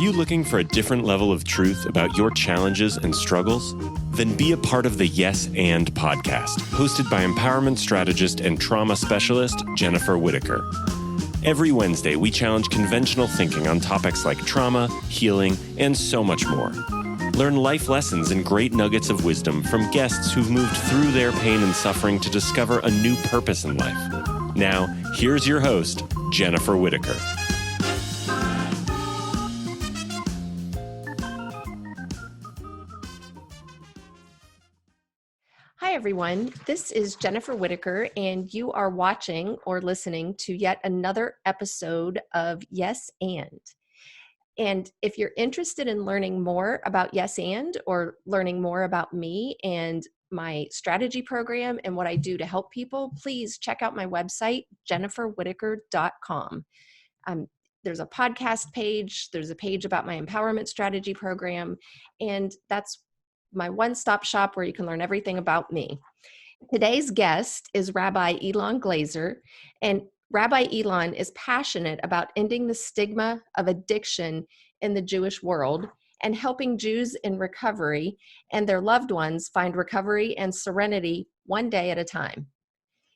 you looking for a different level of truth about your challenges and struggles? Then be a part of the Yes and podcast, hosted by empowerment strategist and trauma specialist Jennifer Whitaker. Every Wednesday, we challenge conventional thinking on topics like trauma, healing, and so much more. Learn life lessons and great nuggets of wisdom from guests who've moved through their pain and suffering to discover a new purpose in life. Now, here's your host, Jennifer Whitaker. Hi, everyone. This is Jennifer Whitaker, and you are watching or listening to yet another episode of Yes and. And if you're interested in learning more about Yes and, or learning more about me and my strategy program and what I do to help people, please check out my website, jenniferwhitaker.com. There's a podcast page, there's a page about my empowerment strategy program, and that's my one-stop shop where you can learn everything about me. Today's guest is Rabbi Ilan Glazer, and Rabbi Ilan is passionate about ending the stigma of addiction in the Jewish world and helping Jews in recovery and their loved ones find recovery and serenity one day at a time.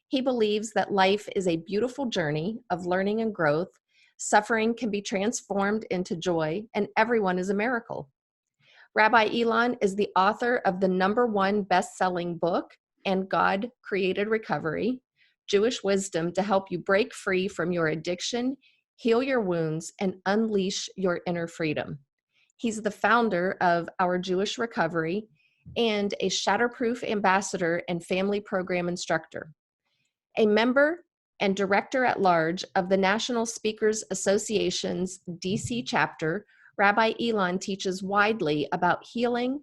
He believes that life is a beautiful journey of learning and growth, suffering can be transformed into joy, and everyone is a miracle. Rabbi Ilan is the author of the #1 best-selling book, And God Created Recovery, Jewish Wisdom to help you break free from your addiction, heal your wounds, and unleash your inner freedom. He's the founder of Our Jewish Recovery and a Shatterproof ambassador and family program instructor. A member and director at large of the National Speakers Association's DC chapter, Rabbi Ilan teaches widely about healing,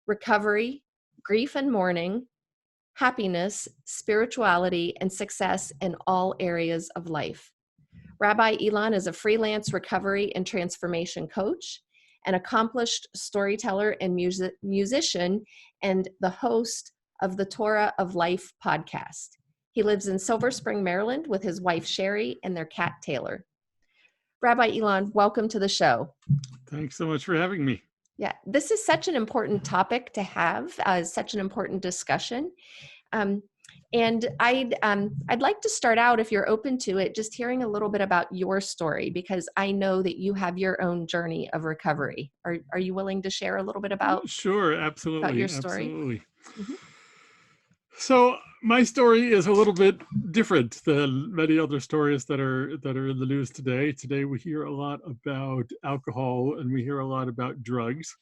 recovery, grief and mourning, happiness, spirituality, and success in all areas of life. Rabbi Ilan is a freelance recovery and transformation coach, an accomplished storyteller and musician, and the host of the Torah of Life podcast. He lives in Silver Spring, Maryland with his wife, Sherry, and their cat, Taylor. Rabbi Ilan, welcome to the show. Thanks so much for having me. Yeah, this is such an important topic to have, such an important discussion. And I'd like to start out, if you're open to it, just hearing a little bit about your story, because I know that you have your own journey of recovery. Are you willing to share a little bit about? Sure, absolutely. About your story? Absolutely. Mm-hmm. So my story is a little bit different than many other stories that are in the news today. Today we hear a lot about alcohol and we hear a lot about drugs.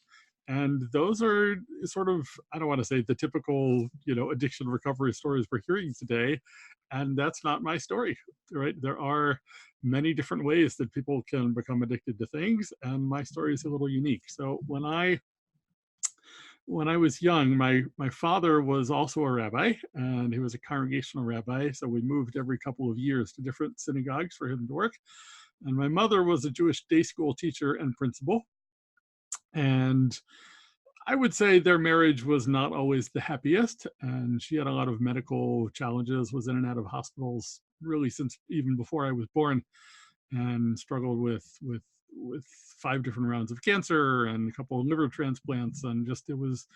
And those are sort of, I don't want to say the typical, addiction recovery stories we're hearing today. And that's not my story, right? There are many different ways that people can become addicted to things. And my story is a little unique. So when I was young, my father was also a rabbi, and he was a congregational rabbi. So we moved every couple of years to different synagogues for him to work. And my mother was a Jewish day school teacher and principal. And I would say their marriage was not always the happiest. And she had a lot of medical challenges, was in and out of hospitals really since even before I was born, and struggled with 5 different rounds of cancer and a couple of liver transplants. And just, it was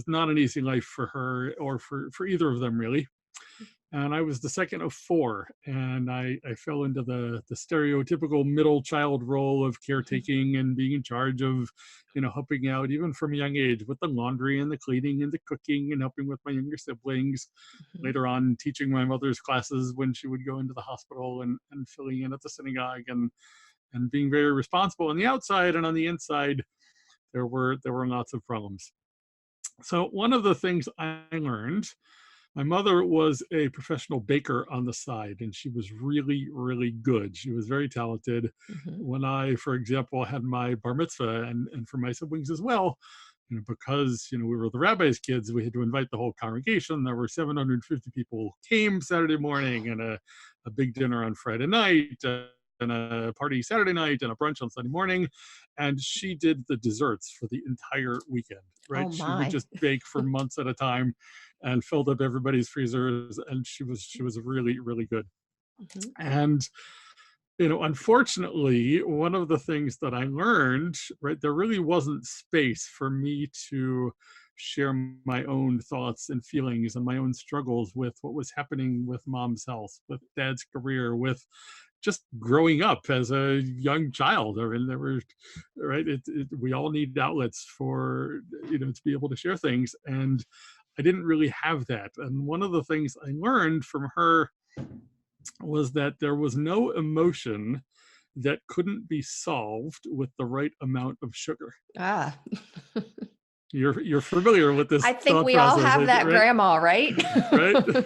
not an easy life for her or for either of them, really. And I was the second of 4, and I fell into the stereotypical middle child role of caretaking and being in charge of, helping out even from a young age with the laundry and the cleaning and the cooking and helping with my younger siblings. Mm-hmm. Later on, teaching my mother's classes when she would go into the hospital and filling in at the synagogue and being very responsible on the outside, and on the inside, there were lots of problems. So one of the things I learned, my mother was a professional baker on the side, and she was really, really good. She was very talented. Mm-hmm. When I, for example, had my bar mitzvah, and for my siblings as well, because, we were the rabbi's kids, we had to invite the whole congregation. There were 750 people came Saturday morning, and a big dinner on Friday night, and a party Saturday night, and a brunch on Sunday morning. And she did the desserts for the entire weekend, right? She would just bake for months at a time and filled up everybody's freezers. And she was really, really good. Mm-hmm. And Unfortunately, one of the things that I learned, right, there really wasn't space for me to share my own thoughts and feelings and my own struggles with what was happening with mom's health, with dad's career, with just growing up as a young child. I mean, there were, right, we all need outlets for, to be able to share things. And I didn't really have that. And one of the things I learned from her was that there was no emotion that couldn't be solved with the right amount of sugar. Ah. You're familiar with this I think thought we all process, have that right? grandma, right? Right?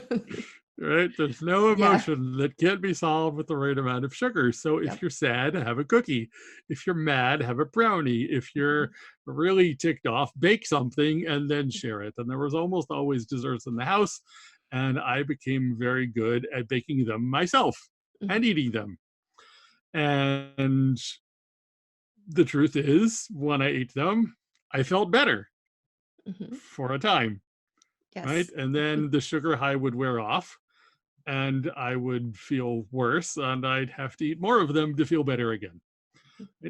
Right? There's no Yeah. emotion that can't be solved with the right amount of sugar. So if Yep. you're sad, have a cookie. If you're mad, have a brownie. If you're really ticked off, bake something and then share it. And there was almost always desserts in the house. And I became very good at baking them myself and eating them. And the truth is, when I ate them, I felt better for a time, right? Yes. And then the sugar high would wear off and I would feel worse and I'd have to eat more of them to feel better again.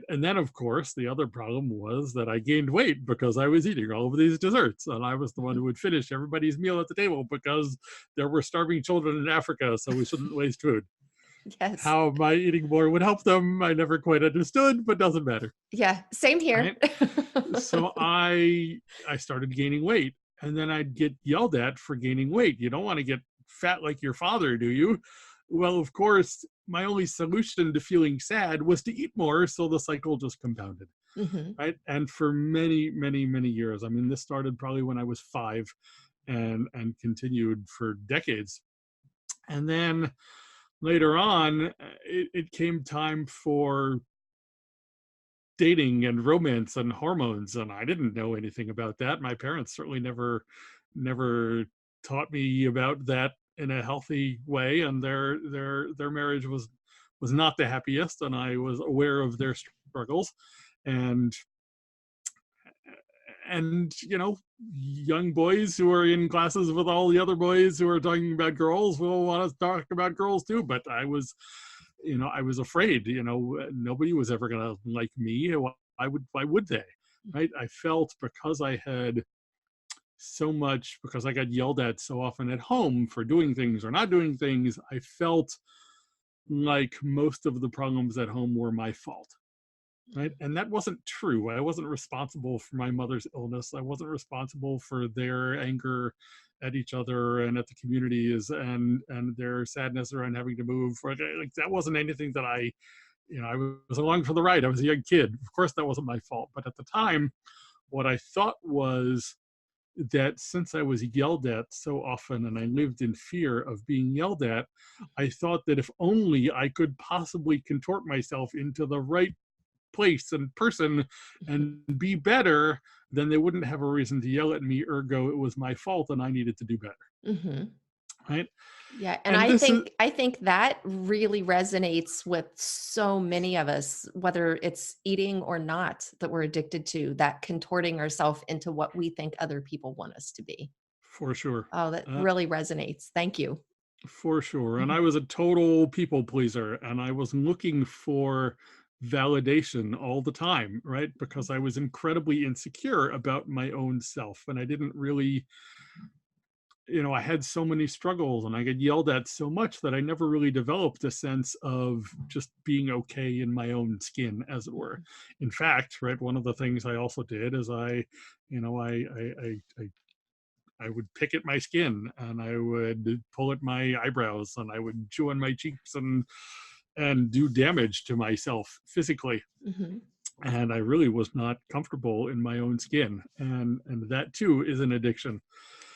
And then, of course, the other problem was that I gained weight because I was eating all of these desserts. And I was the one who would finish everybody's meal at the table because there were starving children in Africa, so we shouldn't waste food. Yes. How my eating more would help them, I never quite understood, but doesn't matter. Yeah, same here. Right? So I started gaining weight, and then I'd get yelled at for gaining weight. You don't want to get fat like your father, do you? Well, of course, my only solution to feeling sad was to eat more, so the cycle just compounded. Right? And for many, many, many years, I mean, this started probably when I was 5 and continued for decades. And then later on, it came time for dating and romance and hormones, and I didn't know anything about that. My parents certainly never taught me about that in a healthy way, and their marriage was not the happiest, and I was aware of their struggles. And young boys who are in classes with all the other boys who are talking about girls will want to talk about girls too, but I was afraid. Nobody was ever going to like me. Why would they? Right? I felt because I got yelled at so often at home for doing things or not doing things, I felt like most of the problems at home were my fault. Right? And that wasn't true. I wasn't responsible for my mother's illness. I wasn't responsible for their anger at each other and at the communities and their sadness around having to move. Like that wasn't anything that I was along for the ride. I was a young kid. Of course, that wasn't my fault. But at the time, what I thought was that since I was yelled at so often and I lived in fear of being yelled at, I thought that if only I could possibly contort myself into the right place and person and be better, then they wouldn't have a reason to yell at me, ergo it was my fault and I needed to do better. Right? Yeah, and I think that really resonates with so many of us, whether it's eating or not, that we're addicted to, that contorting ourselves into what we think other people want us to be. For sure. Oh, that really resonates. Thank you. For sure. And I was a total people pleaser, and I was looking for validation all the time, right? Because I was incredibly insecure about my own self, and I didn't really, I had so many struggles and I got yelled at so much that I never really developed a sense of just being okay in my own skin, as it were. In fact, right, one of the things I also did is I would pick at my skin and I would pull at my eyebrows and I would chew on my cheeks and do damage to myself physically. And I really was not comfortable in my own skin. And that too is an addiction.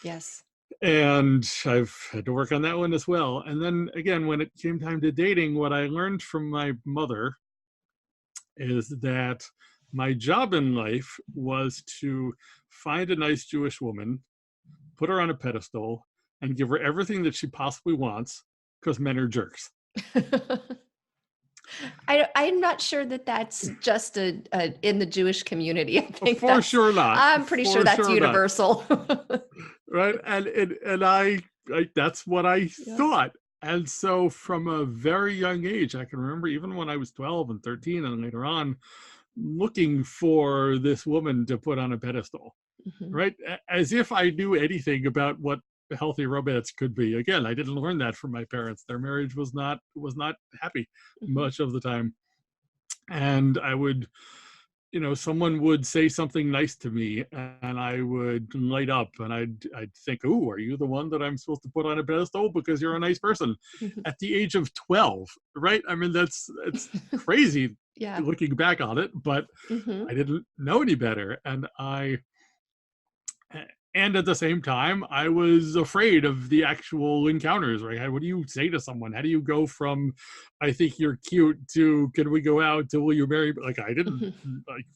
Yes. And I've had to work on that one as well. And then again, when it came time to dating, what I learned from my mother is that my job in life was to find a nice Jewish woman, put her on a pedestal, and give her everything that she possibly wants, because men are jerks. I'm not sure that that's just in the Jewish community. I think for sure not. I'm pretty sure that's universal. Right, and I that's what I thought. And so from a very young age, I can remember even when I was 12 and 13 and later on, looking for this woman to put on a pedestal, Mhm. right? As if I knew anything about what healthy romance could be. Again, I didn't learn that from my parents. Their marriage was not happy Mhm. much of the time. And I would, someone would say something nice to me and I would light up and I'd think, "Oh, are you the one that I'm supposed to put on a pedestal because you're a nice person?" Mhm. At the age of 12, right? I mean, it's crazy Yeah. looking back on it, but Mhm. I didn't know any better. And at the same time, I was afraid of the actual encounters, right? What do you say to someone? How do you go from, "I think you're cute," to, "Can we go out," to, "Will you marry me?" Like, I didn't, Mhm. like,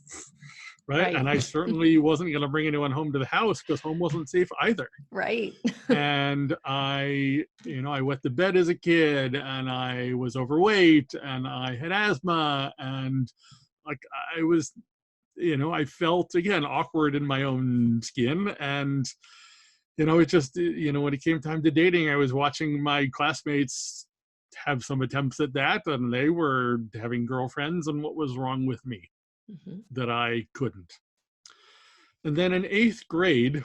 right? Right. And I certainly wasn't going to bring anyone home to the house because home wasn't safe either. Right. And I wet the bed as a kid and I was overweight and I had asthma and like I was, I felt again awkward in my own skin. And, it just, when it came time to dating, I was watching my classmates have some attempts at that and they were having girlfriends, and what was wrong with me Mhm. that I couldn't. And then in eighth grade,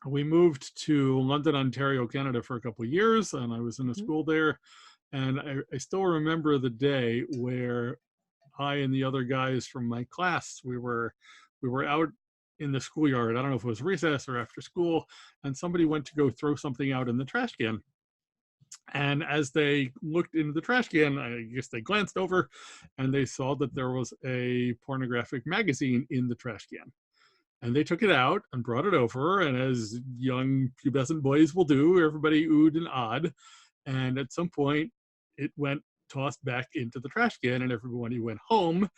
we moved to London, Ontario, Canada for a couple of years, and I was in a Mhm. school there. And I still remember the day where I and the other guys from my class, we were out in the schoolyard. I don't know if it was recess or after school, and somebody went to go throw something out in the trash can. And as they looked into the trash can, I guess they glanced over and they saw that there was a pornographic magazine in the trash can. And they took it out and brought it over. And as young pubescent boys will do, everybody oohed and awed. And at some point, it went tossed back into the trash can, and everybody went home,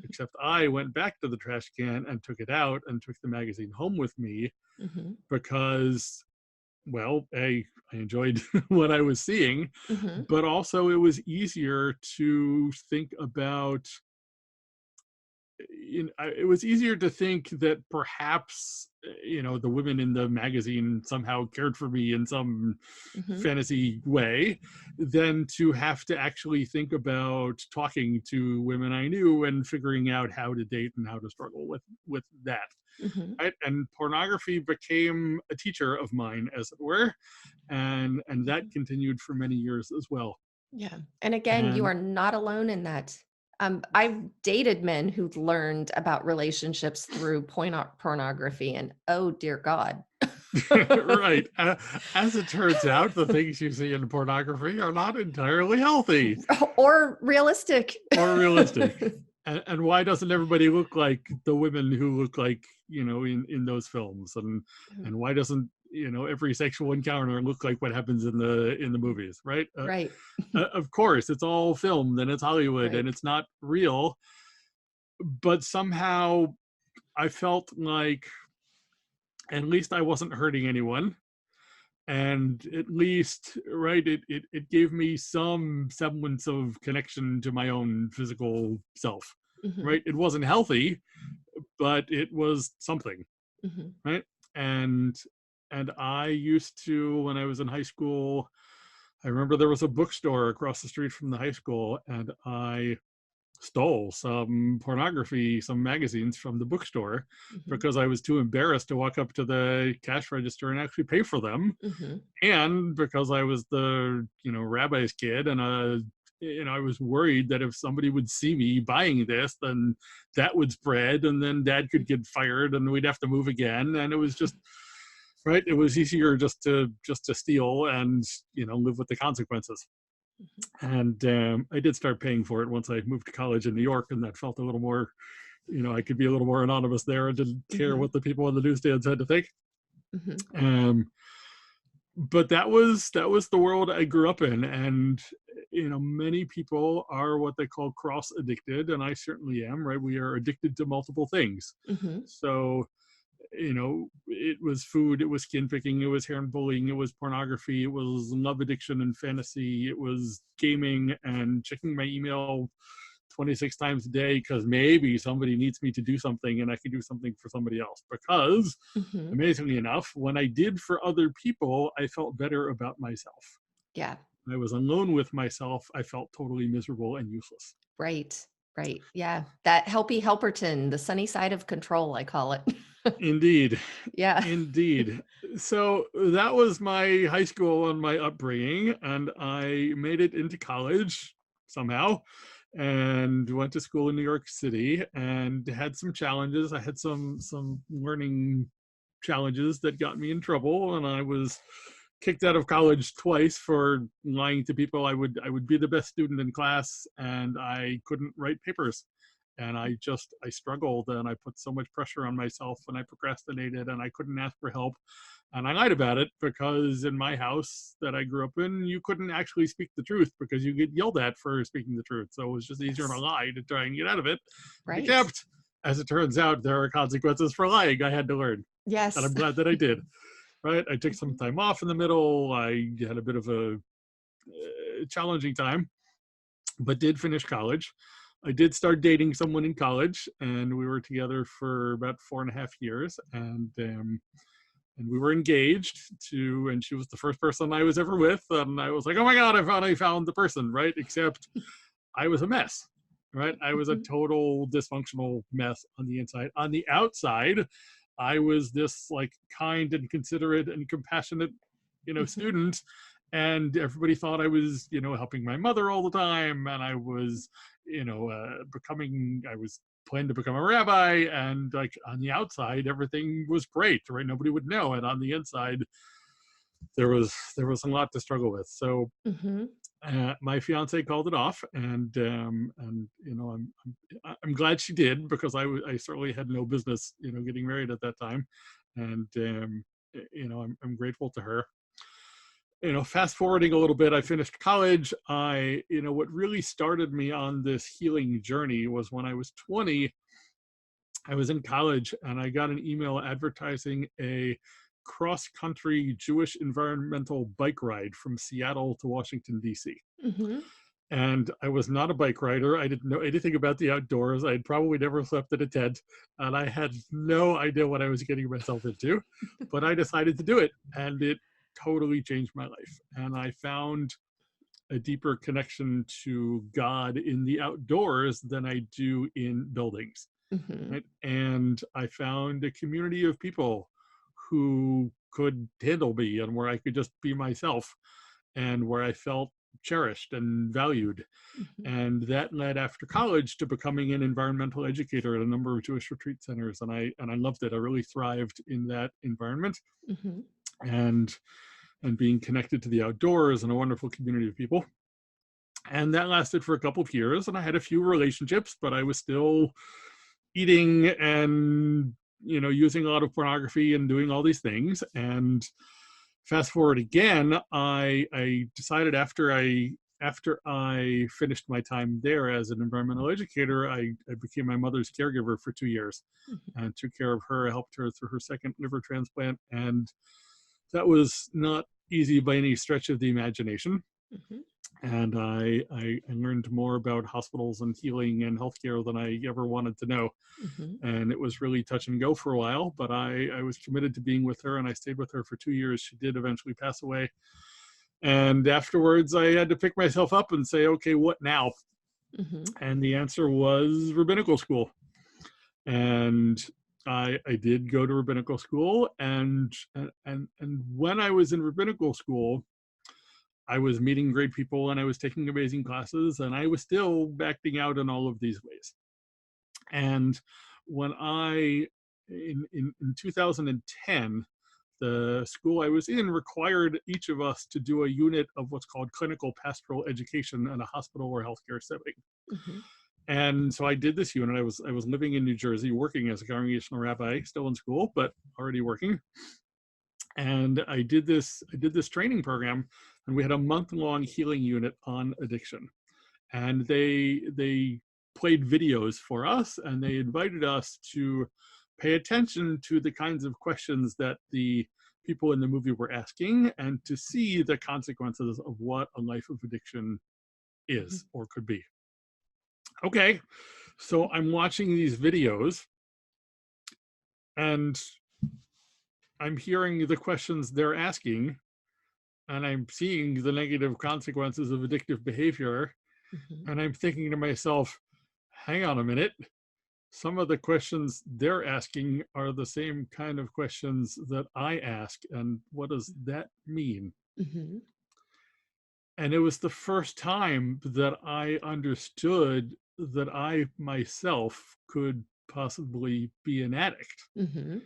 except I went back to the trash can and took it out and took the magazine home with me Mhm. because, well, I enjoyed what I was seeing, Mhm. but also it was easier to think about, it was easier to think that perhaps, the women in the magazine somehow cared for me in some Mhm. fantasy way than to have to actually think about talking to women I knew and figuring out how to date and how to struggle with that. Mhm. Right? And pornography became a teacher of mine, as it were, and that Mhm. continued for many years as well. Yeah. And again, you And are not alone in that. I've dated men who learned about relationships through pornography, and oh dear God. right. As it turns out, the things you see in pornography are not entirely healthy Or realistic. or realistic. And why doesn't everybody look like the women who look like, in those films? And why doesn't, every sexual encounter look like what happens in the movies, right? Right. Of course, it's all filmed and it's Hollywood Right. and it's not real. But somehow I felt like at least I wasn't hurting anyone, and at least, right, it gave me some semblance of connection to my own physical self. Mhm. Right, it wasn't healthy, but it was something. Mhm. Right. And I used to, when I was in high school, I remember there was a bookstore across the street from the high school, and I stole some pornography, some magazines from the bookstore Mhm. because I was too embarrassed to walk up to the cash register and actually pay for them. Mhm. And because I was the, rabbi's kid, and I was worried that if somebody would see me buying this, then that would spread, and then dad could get fired and we'd have to move again. And it was just, right, it was easier just to steal and, live with the consequences. Mhm. And I did start paying for it once I moved to college in New York, and that felt a little more, I could be a little more anonymous there and didn't care Mhm. what the people on the newsstands had to think. Mhm. um but that was the world I grew up in. And many people are what they call cross addicted, and I certainly am. Right, we are addicted to multiple things. Mhm. So it was food, it was skin picking, it was hair and bullying, it was pornography, it was love addiction and fantasy, it was gaming and checking my email 26 times a day because maybe somebody needs me to do something and I can do something for somebody else. Because Mhm. amazingly enough, when I did for other people, I felt better about myself. Yeah. I was alone with myself, I felt totally miserable and useless. Right. Right. Yeah. That helpy helperton, the sunny side of control, I call it. Indeed. Yeah. Indeed. So that was my high school and my upbringing, and I made it into college somehow and went to school in New York City and had some challenges. I had some learning challenges that got me in trouble, and I was kicked out of college twice for lying to people. I would be the best student in class, and I couldn't write papers. And I struggled, and I put so much pressure on myself, and I procrastinated, and I couldn't ask for help. And I lied about it because in my house that I grew up in, you couldn't actually speak the truth because you get yelled at for speaking the truth. So it was just easier to Yes. lie to try and get out of it. Right. Except, as it turns out, there are consequences for lying. I had to learn, and Yes. I'm glad that I did. Right? I took some time off in the middle. I had a bit of a challenging time, but did finish college. I did start dating someone in college, and we were together for about 4.5 years, and we were engaged to, and she was the first person I was ever with, and I was like, oh my God, I finally found the person, right? Except I was a mess, right? I was a total dysfunctional mess on the inside. On the outside, I was this like kind and considerate and compassionate, student. And everybody thought I was, helping my mother all the time. And I was, I was planning to become a rabbi. And like on the outside, everything was great, right? Nobody would know. And on the inside, there was a lot to struggle with. So my fiance called it off, and I'm glad she did, because I certainly had no business getting married at that time, and I'm grateful to her. Fast forwarding a little bit, I finished college. What really started me on this healing journey was when I was 20. I was in college, and I got an email advertising a cross-country Jewish environmental bike ride from Seattle to Washington, D.C. And I was not a bike rider. I didn't know anything about the outdoors. I had probably never slept in a tent, and I had no idea what I was getting myself into. But I decided to do it, and it totally changed my life. And I found a deeper connection to God in the outdoors than I do in buildings. Right? And I found a community of people who could handle me, and where I could just be myself, and where I felt cherished and valued. And that led, after college, to becoming an environmental educator at a number of Jewish retreat centers. And I loved it. I really thrived in that environment, and being connected to the outdoors and a wonderful community of people. And that lasted for a couple of years, and I had a few relationships, but I was still eating and using a lot of pornography and doing all these things. And fast forward again, I decided after I finished my time there as an environmental educator, I became my mother's caregiver for 2 years, and took care of her. I helped her through her second liver transplant, and that was not easy by any stretch of the imagination. And I learned more about hospitals and healing and healthcare than I ever wanted to know. And it was really touch and go for a while, but I was committed to being with her, and I stayed with her for 2 years. She did eventually pass away. And afterwards, I had to pick myself up and say, okay, what now? And the answer was rabbinical school. And I did go to rabbinical school, and when I was in rabbinical school, I was meeting great people, and I was taking amazing classes, and I was still acting out in all of these ways. And when in 2010, the school I was in required each of us to do a unit of what's called clinical pastoral education in a hospital or healthcare setting. And so I did this unit. I was living in New Jersey, working as a congregational rabbi, still in school, but already working. And I did this training program, and we had a month-long healing unit on addiction. And they played videos for us, and they invited us to pay attention to the kinds of questions that the people in the movie were asking, and to see the consequences of what a life of addiction is or could be. Okay, so I'm watching these videos, and I'm hearing the questions they're asking, and I'm seeing the negative consequences of addictive behavior. Mhm. And I'm thinking to myself, hang on a minute. Some of the questions they're asking are the same kind of questions that I ask. And what does that mean? Mhm. And it was the first time that I understood that I myself could possibly be an addict. Mhm.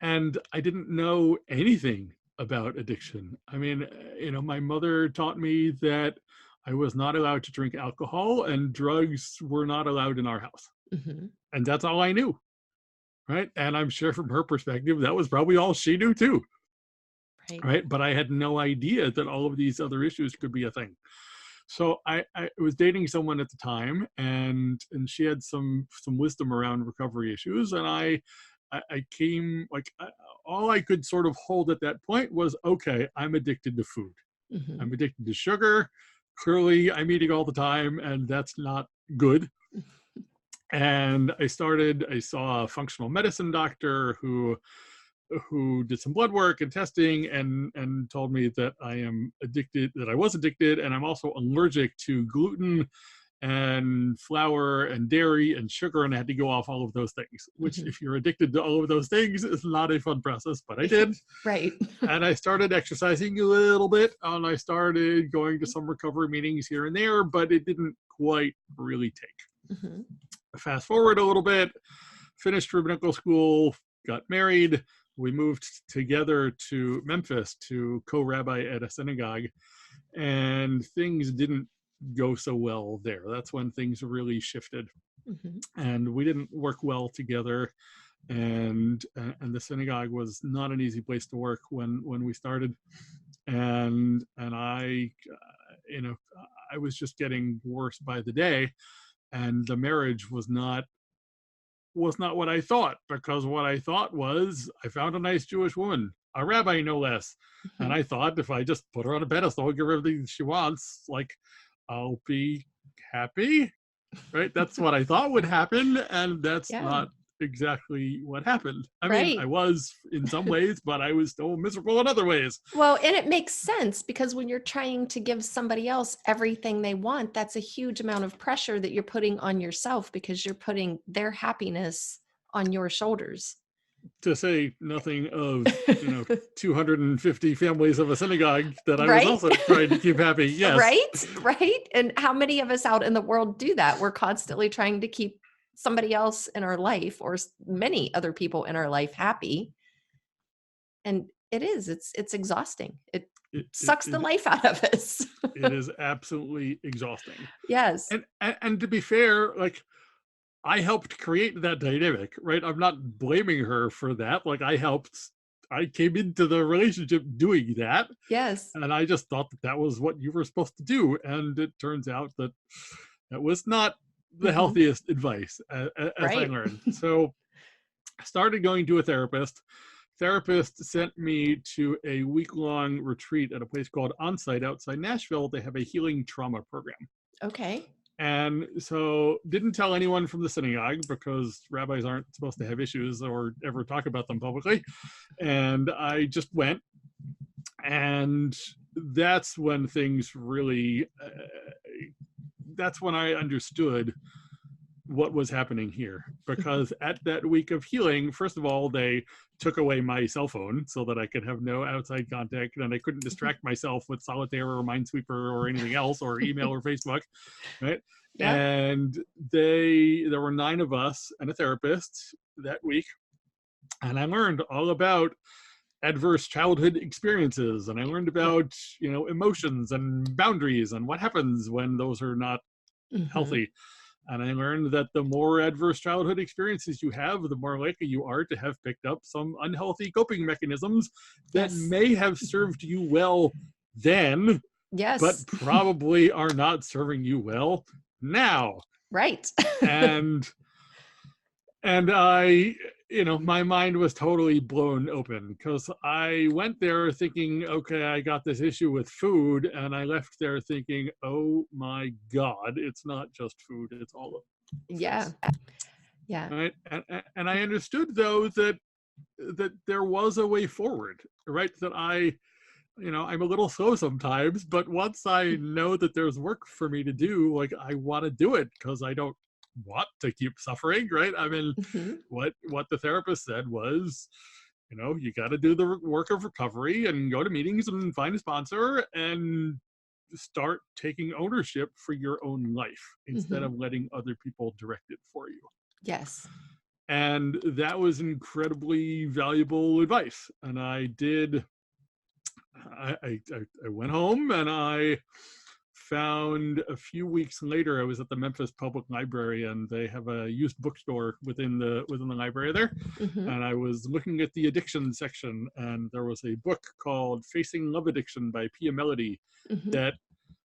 And I didn't know anything about addiction. I mean, my mother taught me that I was not allowed to drink alcohol and drugs were not allowed in our house. Mhm. And that's all I knew. Right. And I'm sure from her perspective, that was probably all she knew too. Right. Right. But I had no idea that all of these other issues could be a thing. So I was dating someone at the time, and she had some wisdom around recovery issues, and I came like all I could sort of hold at that point was, okay, I'm addicted to food. Mhm. I'm addicted to sugar. Clearly, I'm eating all the time, and that's not good. And I saw a functional medicine doctor who did some blood work and testing and told me that I was addicted, and I'm also allergic to gluten and flour and dairy and sugar, and I had to go off all of those things, which Mhm. if you're addicted to all of those things is not a fun process, but I did. Right. And I started exercising a little bit, and I started going to some recovery meetings here and there, but it didn't quite really take. Mhm. Fast forward a little bit, finished rabbinical school, got married. We moved together to Memphis to co-rabbi at a synagogue, and things didn't go so well there. That's when things really shifted, Mhm. and we didn't work well together. And the synagogue was not an easy place to work when we started, and I was just getting worse by the day, and the marriage was not what I thought, because what I thought was I found a nice Jewish woman, a rabbi no less. And Mhm. I thought if I just put her on a pedestal and give her everything she wants, like, I'll be happy, right? That's what I thought would happen. And that's Yeah. not exactly what happened. I mean, I Right. was in some ways, but I was still miserable in other ways. Well, and it makes sense because when you're trying to give somebody else everything they want, that's a huge amount of pressure that you're putting on yourself because you're putting their happiness on your shoulders. To say nothing of, 250 families of a synagogue that I was Right? also trying to keep happy. Yes. Right? Right? And how many of us out in the world do that? We're constantly trying to keep somebody else in our life or many other people in our life happy. And it's exhausting. It It, it, sucks the it, life out of us. it is absolutely exhausting. Yes. And to be fair, like, I helped create that dynamic, right? I'm not blaming her for that. Like, I came into the relationship doing that, Yes. and I just thought that that was what you were supposed to do. And it turns out that that was not the Mhm. healthiest advice, as I Right. learned. So I started going to a therapist. Therapist sent me to a week-long retreat at a place called Onsite outside Nashville. They have a healing trauma program. Okay. And so didn't tell anyone from the synagogue, because rabbis aren't supposed to have issues or ever talk about them publicly. And I just went, and that's when things really, that's when I understood what was happening here. Because at that week of healing, first of all, they took away my cell phone so that I could have no outside contact, and I couldn't distract myself with solitaire or minesweeper or anything else, or email or Facebook, right? Yep. And there were 9 of us and a therapist that week, and I learned all about adverse childhood experiences, and I learned Yep. about emotions and boundaries and what happens when those are not Mhm. healthy. And I learned that the more adverse childhood experiences you have, the more likely you are to have picked up some unhealthy coping mechanisms that Yes. may have served you well then, but Yes. probably are not serving you well now. Right. And I, my mind was totally blown open, because I went there thinking, okay, I got this issue with food, and I left there thinking, oh my God, it's not just food, it's all of Yeah. this. Yeah. Right. And I understood, though, that there was a way forward, right? That I'm a little slow sometimes, but once I know that there's work for me to do, like I want to do it because I don't want to keep suffering, right? I mean, Mhm. what the therapist said was, you got to do the work of recovery and go to meetings and find a sponsor and start taking ownership for your own life instead Mhm. of letting other people direct it for you. Yes. And that was incredibly valuable advice. And I went home and I found a few weeks later, I was at the Memphis Public Library and they have a used bookstore within the library there. Mhm. And I was looking at the addiction section and there was a book called Facing Love Addiction by Pia Melody Mhm. that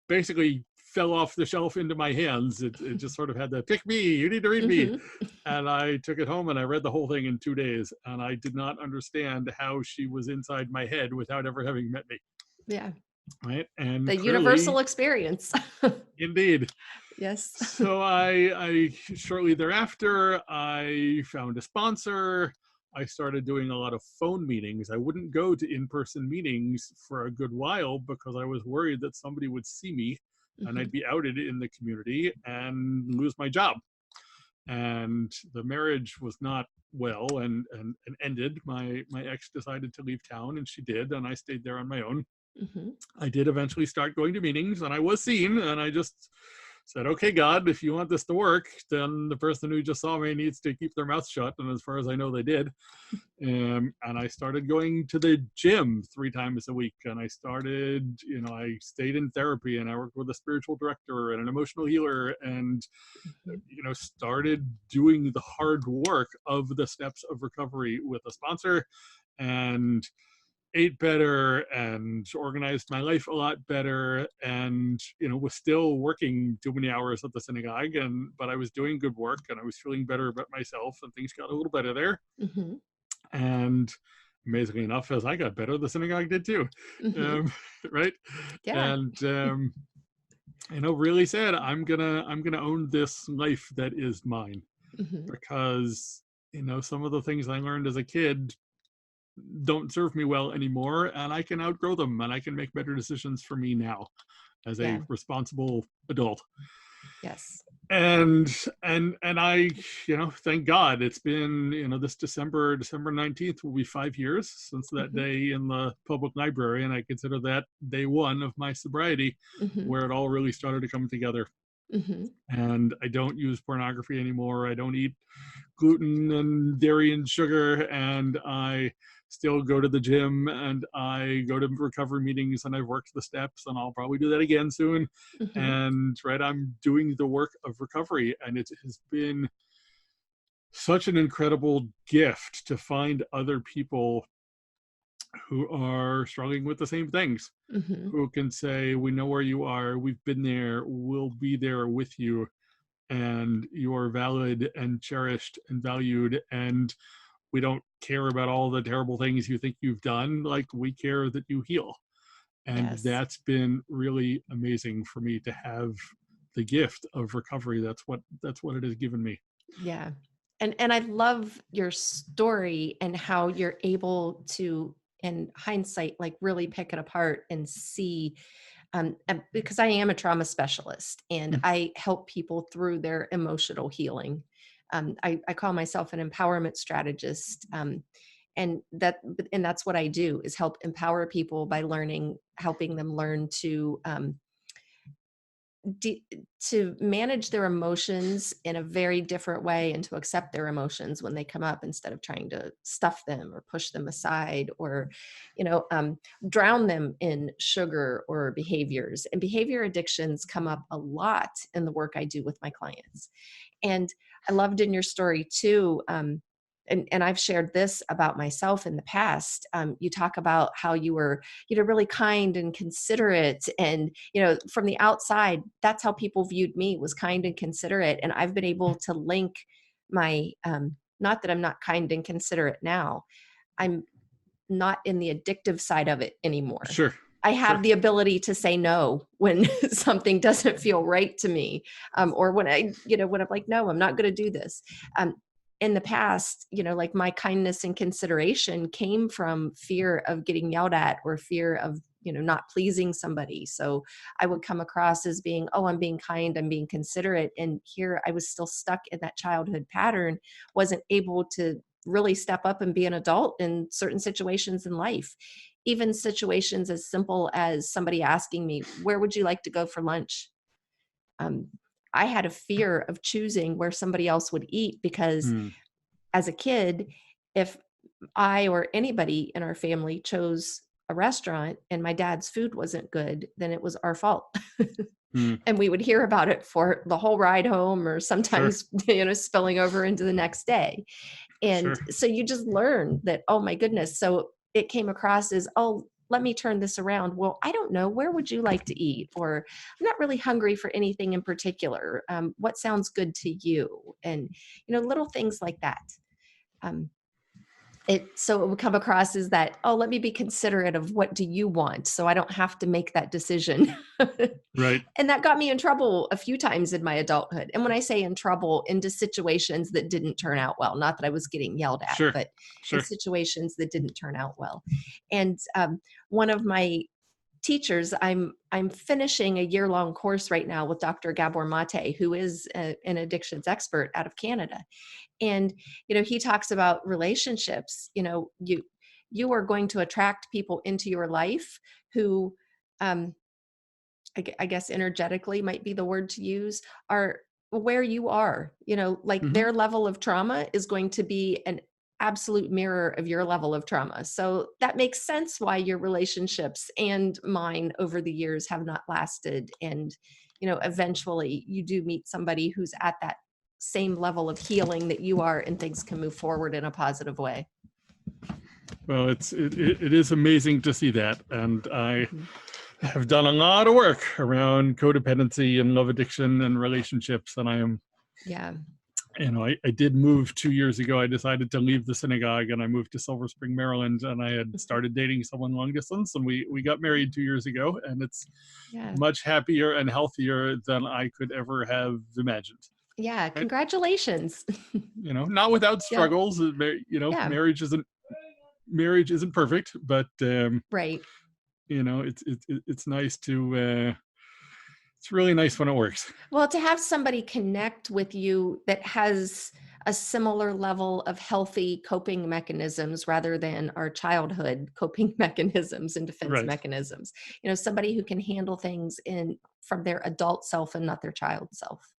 basically fell off the shelf into my hands. It just sort of had the pick me, you need to read me. Mhm. And I took it home and I read the whole thing in 2 days. And I did not understand how she was inside my head without ever having met me. Yeah. Right. And The universal clearly, experience. indeed. Yes. So I shortly thereafter, I found a sponsor. I started doing a lot of phone meetings. I wouldn't go to in-person meetings for a good while because I was worried that somebody would see me and I'd Mhm. be outed in the community and lose my job. And the marriage was not well and ended. My ex decided to leave town and she did, and I stayed there on my own. Mhm. I did eventually start going to meetings and I was seen, and I just said, okay, God, if you want this to work, then the person who just saw me needs to keep their mouth shut. And as far as I know, they did. And I started going to the gym 3 times a week. And I started, I stayed in therapy and I worked with a spiritual director and an emotional healer and, Mhm. started doing the hard work of the steps of recovery with a sponsor and ate better and organized my life a lot better and was still working too many hours at the synagogue but I was doing good work and I was feeling better about myself and things got a little better there. Mhm. And amazingly enough, as I got better, the synagogue did too. Mhm. um, right. Yeah. And really said, I'm gonna own this life that is mine Mhm. because some of the things I learned as a kid don't serve me well anymore and I can outgrow them and I can make better decisions for me now as a Yeah. responsible adult. Yes. And I, thank God it's been, this December 19th will be 5 years since that Mhm. day in the public library. And I consider that day one of my sobriety Mhm. where it all really started to come together. Mhm. And I don't use pornography anymore. I don't eat gluten and dairy and sugar, and I still go to the gym and I go to recovery meetings and I've worked the steps and I'll probably do that again soon. Mhm. And I'm doing the work of recovery, and it has been such an incredible gift to find other people who are struggling with the same things, Mhm. who can say, we know where you are, we've been there, we'll be there with you, and you are valid and cherished and valued, and we don't care about all the terrible things you think you've done. Like, we care that you heal. And Yes. that's been really amazing for me to have the gift of recovery. That's what it has given me. Yeah. And I love your story and how you're able to, in hindsight, like really pick it apart and see, and because I am a trauma specialist and Mm. I help people through their emotional healing. I call myself an empowerment strategist. And that's what I do, is help empower people by helping them learn de- to manage their emotions in a very different way and to accept their emotions when they come up, instead of trying to stuff them or push them aside, or drown them in sugar or behaviors. And behavior addictions come up a lot in the work I do with my clients. And I loved in your story too, and I've shared this about myself in the past. You talk about how you were, really kind and considerate, and from the outside, that's how people viewed me, was kind and considerate. And I've been able to link my, not that I'm not kind and considerate now, I'm not in the addictive side of it anymore. Sure. I Sure. have the ability to say no when something doesn't feel right to me, or when when I'm like, no, I'm not going to do this. Um, in the past, like my kindness and consideration came from fear of getting yelled at or fear of not pleasing somebody. So I would come across as being, oh, I'm being kind, I'm being considerate. And here I was still stuck in that childhood pattern, wasn't able to really step up and be an adult in certain situations in life. Even situations as simple as somebody asking me, where would you like to go for lunch? I had a fear of choosing where somebody else would eat because Mm, as a kid, if I or anybody in our family chose a restaurant and my dad's food wasn't good, then it was our fault. mm, And we would hear about it for the whole ride home or sure, sometimes, spilling over into the next day. And sure. so you just learn that, oh my goodness. So it came across as, oh, let me turn this around. Well, I don't know. Where would you like to eat? Or I'm not really hungry for anything in particular. What sounds good to you? And, little things like that. Um, so it would come across as that, oh, let me be considerate of what do you want? So I don't have to make that decision. Right. And that got me in trouble a few times in my adulthood. And when I say in trouble, into situations that didn't turn out well, not that I was getting yelled at, Sure. but in Sure. situations that didn't turn out well. And one of my teachers, I'm finishing a year-long course right now with Dr. Gabor Mate, who is an addictions expert out of Canada. And he talks about relationships. You are going to attract people into your life who um, I guess energetically might be the word to use, are where you are. Like Hmm. their level of trauma is going to be an absolute mirror of your level of trauma. So that makes sense why your relationships and mine over the years have not lasted. And eventually you do meet somebody who's at that same level of healing that you are, and things can move forward in a positive way. Well, it is amazing to see that, and I Mhm. have done a lot of work around codependency and love addiction and relationships, and I am, Yeah. I did move 2 years ago. I decided to leave the synagogue, and I moved to Silver Spring, Maryland, and I had started dating someone long distance, and we got married 2 years ago, and it's Yeah. much happier and healthier than I could ever have imagined. Yeah. Right? Congratulations. Not without Yeah. struggles. Yeah. Marriage isn't perfect, but Right. it's nice to. It's really nice when it works. Well, to have somebody connect with you that has a similar level of healthy coping mechanisms rather than our childhood coping mechanisms and defense Right. mechanisms. Somebody who can handle things from their adult self and not their child self.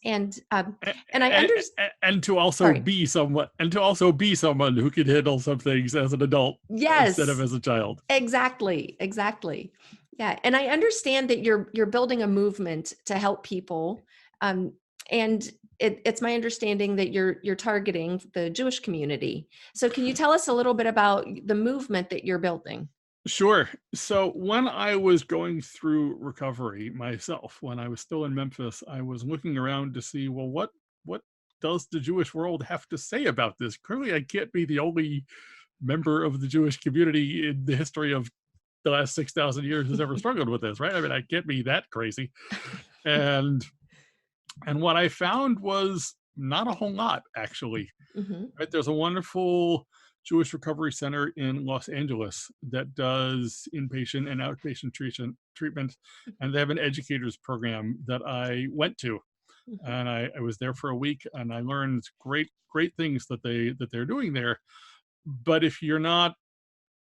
And I understand. And to also Sorry. be someone who can handle some things as an adult instead of Yes. as a child. Exactly. Exactly. Yeah. And I understand that you're building a movement to help people. Um, and it's my understanding that you're targeting the Jewish community. So can you tell us a little bit about the movement that you're building? Sure. So when I was going through recovery myself, when I was still in Memphis, I was looking around to see, well, what does the Jewish world have to say about this? Clearly, I can't be the only member of the Jewish community in the history of the last 6,000 years who's ever struggled with this, right? I mean, I can't be that crazy. And what I found was not a whole lot, actually. Hmm. Right? There's a wonderful Jewish Recovery Center in Los Angeles that does inpatient and outpatient treatment, and they have an educators program that I went to, Hmm. and I was there for a week, and I learned great things that they're doing there. But if you're not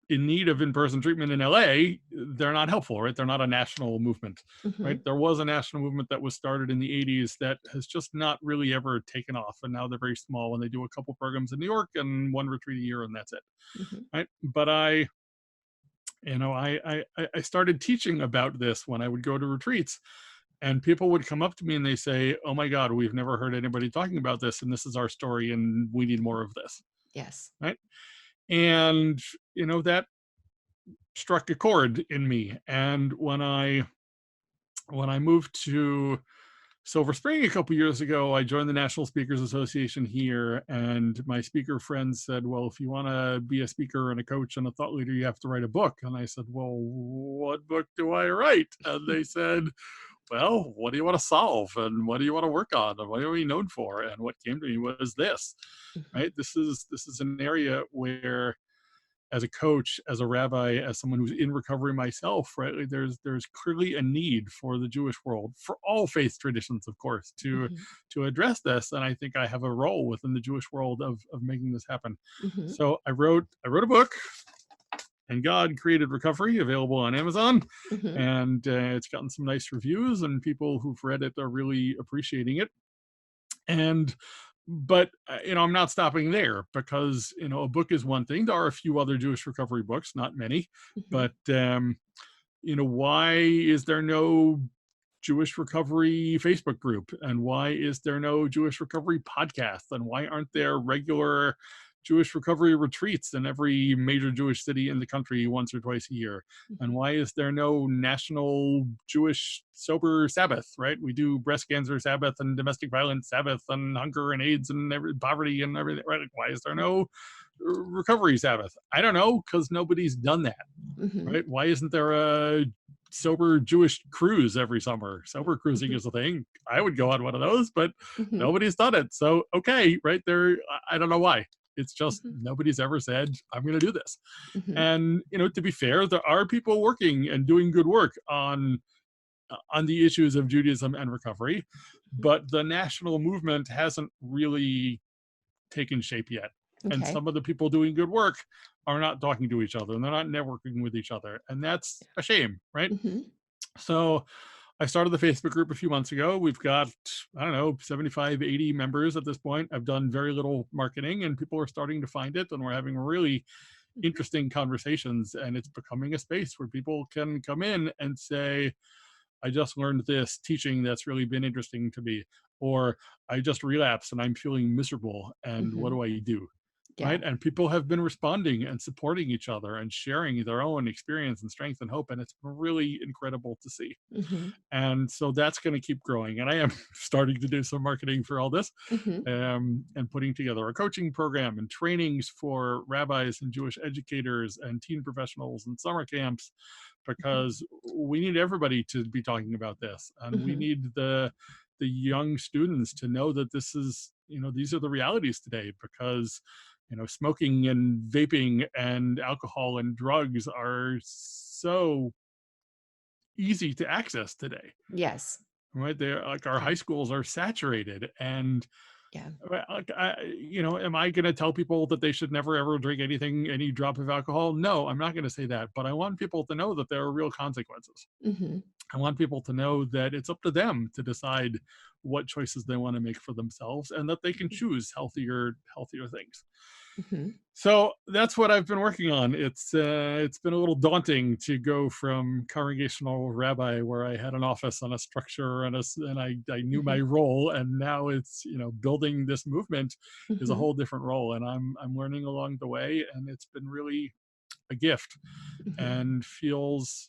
in need of in-person treatment in LA, they're not helpful, right? They're not a national movement, Hmm. right? There was a national movement that was started in the 80s that has just not really ever taken off. And now they're very small and they do a couple programs in New York and one retreat a year and that's it, Hmm. right? But I started teaching about this when I would go to retreats, and people would come up to me and they say, oh my God, we've never heard anybody talking about this. And this is our story and we need more of this, Yes. right? And, that struck a chord in me. And when I moved to Silver Spring a couple years ago, I joined the National Speakers Association here, and my speaker friends said, well, if you want to be a speaker and a coach and a thought leader, you have to write a book. And I said, well, what book do I write? And they said, well, what do you want to solve? And what do you want to work on? And what are we known for? And what came to me was this, Mhm. right? This is an area where as a coach, as a rabbi, as someone who's in recovery myself, right? Like there's clearly a need for the Jewish world, for all faith traditions, of course, to address this. And I think I have a role within the Jewish world of making this happen. Mm-hmm. So I wrote a book, And God Created Recovery, available on Amazon. Mm-hmm. And it's gotten some nice reviews, and people who've read it are really appreciating it. But I'm not stopping there, because a book is one thing. There are a few other Jewish recovery books, not many, Mm-hmm. but why is there no Jewish recovery Facebook group? And why is there no Jewish recovery podcast? And why aren't there regular Jewish recovery retreats in every major Jewish city in the country once or twice a year? And why is there no national Jewish sober Sabbath, right? We do breast cancer Sabbath and domestic violence Sabbath and hunger and AIDS and poverty and everything, right? Why is there no recovery Sabbath? I don't know, because nobody's done that, Mm-hmm. right? Why isn't there a sober Jewish cruise every summer? Sober cruising is a thing. I would go on one of those, but Mm-hmm. nobody's done it. So, okay, right there, I don't know why. It's just Mm-hmm. nobody's ever said, I'm going to do this. Mm-hmm. And, to be fair, there are people working and doing good work on the issues of Judaism and recovery, but the national movement hasn't really taken shape yet. And Okay. some of the people doing good work are not talking to each other, and they're not networking with each other. And that's a shame, right? Mm-hmm. So I started the Facebook group a few months ago. We've got, 75, 80 members at this point. I've done very little marketing, and people are starting to find it, and we're having really interesting conversations, and it's becoming a space where people can come in and say, I just learned this teaching that's really been interesting to me, or I just relapsed and I'm feeling miserable, and what do I do? Yeah. Right? And people have been responding and supporting each other and sharing their own experience and strength and hope, and it's really incredible to see. Mm-hmm. And so that's going to keep growing, and I am starting to do some marketing for all this, Mm-hmm. and putting together a coaching program and trainings for rabbis and Jewish educators and teen professionals and summer camps, because we need everybody to be talking about this, and we Mm-hmm. need the young students to know that this is, these are the realities today, because smoking and vaping and alcohol and drugs are so easy to access today, Yes. right? They're like, our Yeah. high schools are saturated, and Yeah. am I going to tell people that they should never ever drink anything, any drop of alcohol? No, I'm not going to say that, but I want people to know that there are real consequences. Mm-hmm. I want people to know that it's up to them to decide what choices they want to make for themselves, and that they can choose healthier things. Mm-hmm. So that's what I've been working on. It's been a little daunting to go from congregational rabbi, where I had an office and a structure and I knew my role, and now it's, building this movement is a Mm-hmm. whole different role, and I'm learning along the way, and it's been really a gift, Mm-hmm. and feels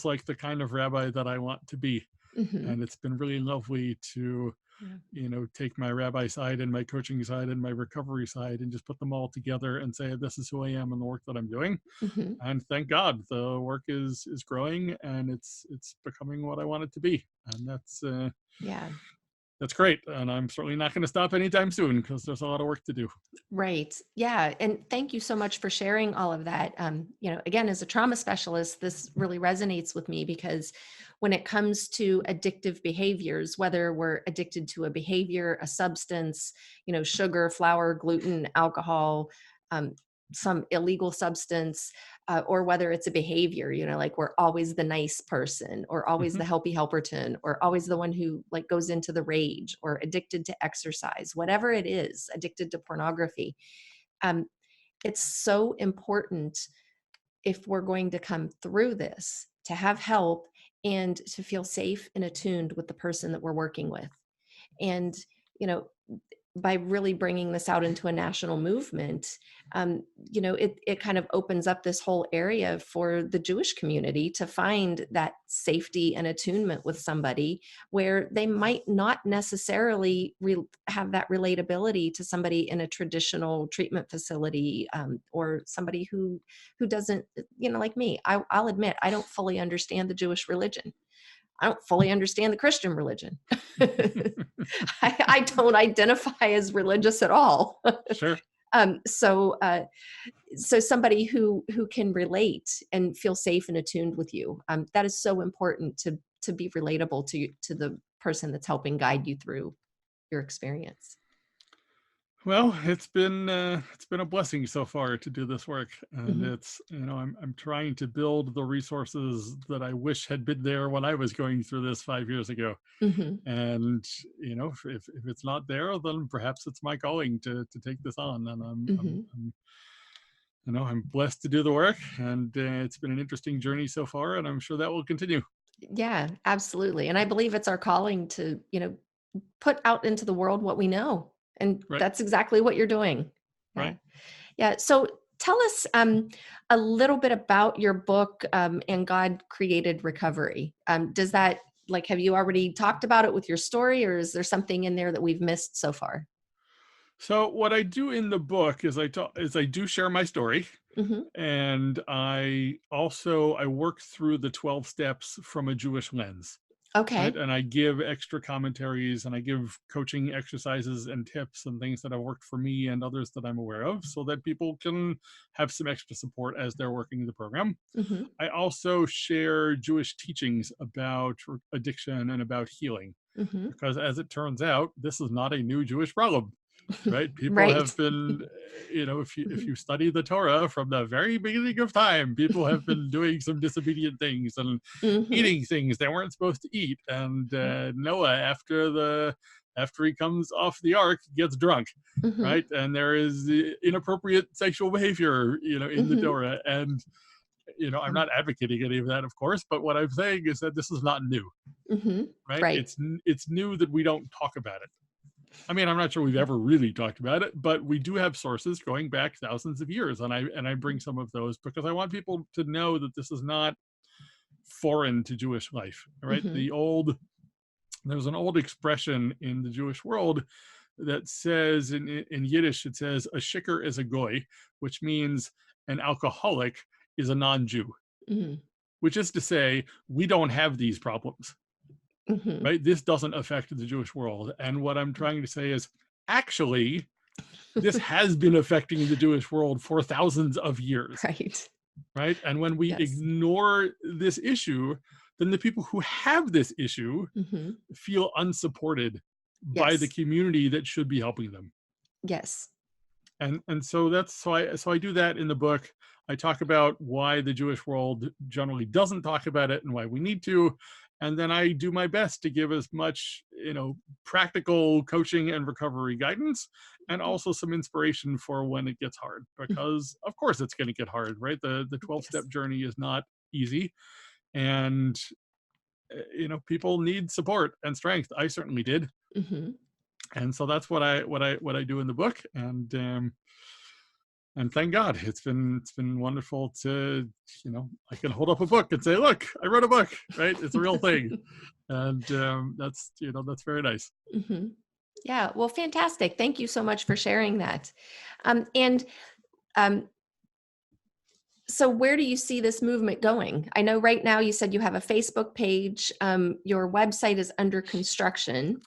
like the kind of rabbi that I want to be. Mm-hmm. And it's been really lovely to take my rabbi side and my coaching side and my recovery side and just put them all together and say, this is who I am and the work that I'm doing. Mm-hmm. And thank God the work is growing, and it's becoming what I want it to be. And that's great. And I'm certainly not going to stop anytime soon, because there's a lot of work to do. Right. Yeah. And thank you so much for sharing all of that. Again, as a trauma specialist, this really resonates with me, because when it comes to addictive behaviors, whether we're addicted to a behavior, a substance, sugar, flour, gluten, alcohol, some illegal substance, or whether it's a behavior, like we're always the nice person, or always Mhm. the helpy helperton, or always the one who like goes into the rage, or addicted to exercise, whatever it is, addicted to pornography. It's so important, if we're going to come through this, to have help and to feel safe and attuned with the person that we're working with. And, by really bringing this out into a national movement, it kind of opens up this whole area for the Jewish community to find that safety and attunement with somebody, where they might not necessarily have that relatability to somebody in a traditional treatment facility, or somebody who doesn't, like me. I'll admit, I don't fully understand the Jewish religion. I don't fully understand the Christian religion. I don't identify as religious at all. Sure. So somebody who can relate and feel safe and attuned with you. That is so important to be relatable to the person that's helping guide you through your experience. Well, it's been a blessing so far to do this work, and Hmm. it's, I'm trying to build the resources that I wish had been there when I was going through this 5 years ago. Hmm. And if it's not there, then perhaps it's my calling to take this on, and Hmm. I'm blessed to do the work, and it's been an interesting journey so far, and I'm sure that will continue. Yeah, absolutely. And I believe it's our calling to, put out into the world what we know. And Right, that's exactly what you're doing. Yeah. right. Yeah. So tell us a little bit about your book, and God Created Recovery. Does that, like, have you already talked about it with your story, or is there something in there that we've missed so far? So what I do in the book is I do share my story, Hmm. and I work through the 12 steps from a Jewish lens. Right. Okay. And I give extra commentaries, and I give coaching exercises and tips and things that have worked for me and others that I'm aware of, so that people can have some extra support as they're working the program. Hmm. I also share Jewish teachings about addiction and about healing, Hmm. because as it turns out, this is not a new Jewish problem. Right? People Right. have been, if Hmm. you study the Torah from the very beginning of time, people have been doing some disobedient things and Hmm. eating things they weren't supposed to eat. And Noah, after he comes off the ark, gets drunk, Hmm. right? And there is inappropriate sexual behavior, in the Hmm. Torah. And I'm not advocating any of that, of course, but what I'm saying is that this is not new, Hmm. right? Right. It's new that we don't talk about it. I mean, I'm not sure we've ever really talked about it, but we do have sources going back thousands of years, and I bring some of those because I want people to know that this is not foreign to Jewish life, right? Hmm. There's an old expression in the Jewish world that says in Yiddish, it says a shikker is a goy, which means an alcoholic is a non-Jew, Hmm. which is to say we don't have these problems, Hmm. right? This doesn't affect the Jewish world. And what I'm trying to say is actually this has been affecting the Jewish world for thousands of years, Right. right? And when we Yes. ignore this issue, then the people who have this issue Hmm. feel unsupported by the Yes. community that should be helping them. Yes. And so I do that in the book. I talk about why the Jewish world generally doesn't talk about it and why we need to. And then I do my best to give as much, practical coaching and recovery guidance, and also some inspiration for when it gets hard, Mhm. because of course it's going to get hard, right? The 12-step Yes. journey is not easy. And people need support and strength. I certainly did. Hmm. And so that's what I do in the book. And thank God, it's been wonderful to, I can hold up a book and say, look, I wrote a book, right? It's a real thing. And that's very nice. Hmm. Yeah. Well, fantastic. Thank you so much for sharing that. And um, so, where do you see this movement going? I know right now you said you have a Facebook page. Your website is under construction.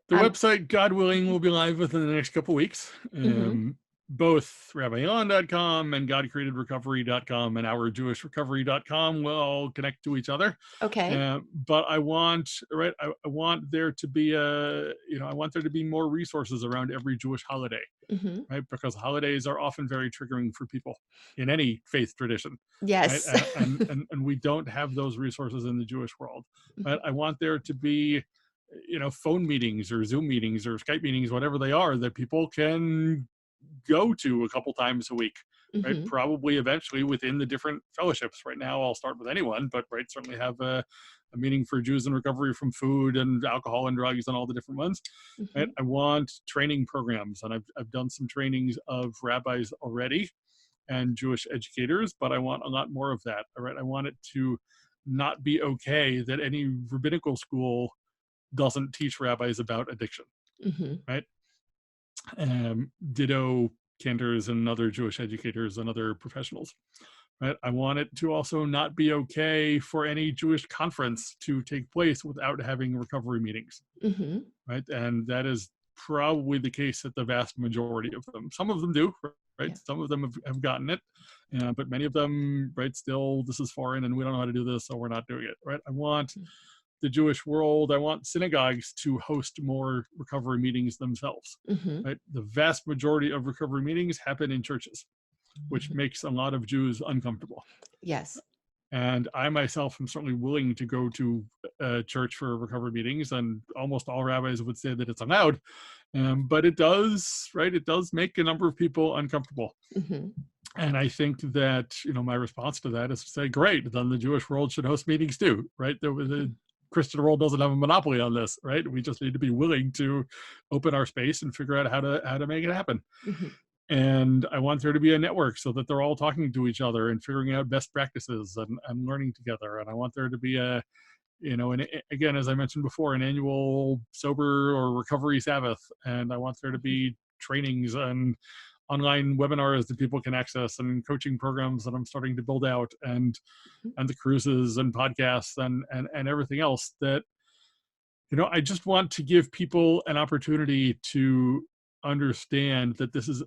The Um, website, God willing, will be live within the next couple weeks. hmm. Both RabbiIlan.com and GodCreatedRecovery.com and OurJewishRecovery.com will all connect to each other. Okay. But I want, right, I want there to be I want there to be more resources around every Jewish holiday, Hmm. right? Because holidays are often very triggering for people in any faith tradition, right? Yes. And we don't have those resources in the Jewish world, right? I want there to be, phone meetings or Zoom meetings or Skype meetings, whatever they are, that people can go to a couple times a week, right? Hmm. Probably eventually within the different fellowships. Right now, I'll start with anyone, but right, certainly have a meeting for Jews in recovery from food and alcohol and drugs and all the different ones. Right? Hmm. I want training programs, and I've done some trainings of rabbis already and Jewish educators, but I want a lot more of that. All right, I want it to not be okay that any rabbinical school doesn't teach rabbis about addiction, Hmm. right? Ditto cantors and other Jewish educators and other professionals, right? I want it to also not be okay for any Jewish conference to take place without having recovery meetings, Hmm. right? And that is probably the case at the vast majority of them. Some of them do, right? Yeah. Some of them have gotten it, but many of them, right, still, this is foreign and we don't know how to do this, so we're not doing it, right? I want the Jewish world, I want synagogues to host more recovery meetings themselves, right? The vast majority of recovery meetings happen in churches, which makes a lot of Jews uncomfortable. Yes. And I myself am certainly willing to go to a church for recovery meetings, and almost all rabbis would say that it's allowed. But it does, right? It does make a number of people uncomfortable. And I think that, my response to that is to say, great, then the Jewish world should host meetings too, right? The Christian world doesn't have a monopoly on this, right? We just need to be willing to open our space and figure out how to make it happen. And I want there to be a network so that they're all talking to each other and figuring out best practices and learning together. And I want there to be and again, as I mentioned before, an annual sober or recovery Sabbath. And I want there to be trainings and online webinars that people can access and coaching programs that I'm starting to build out, and the cruises and podcasts and everything else that, I just want to give people an opportunity to understand that this is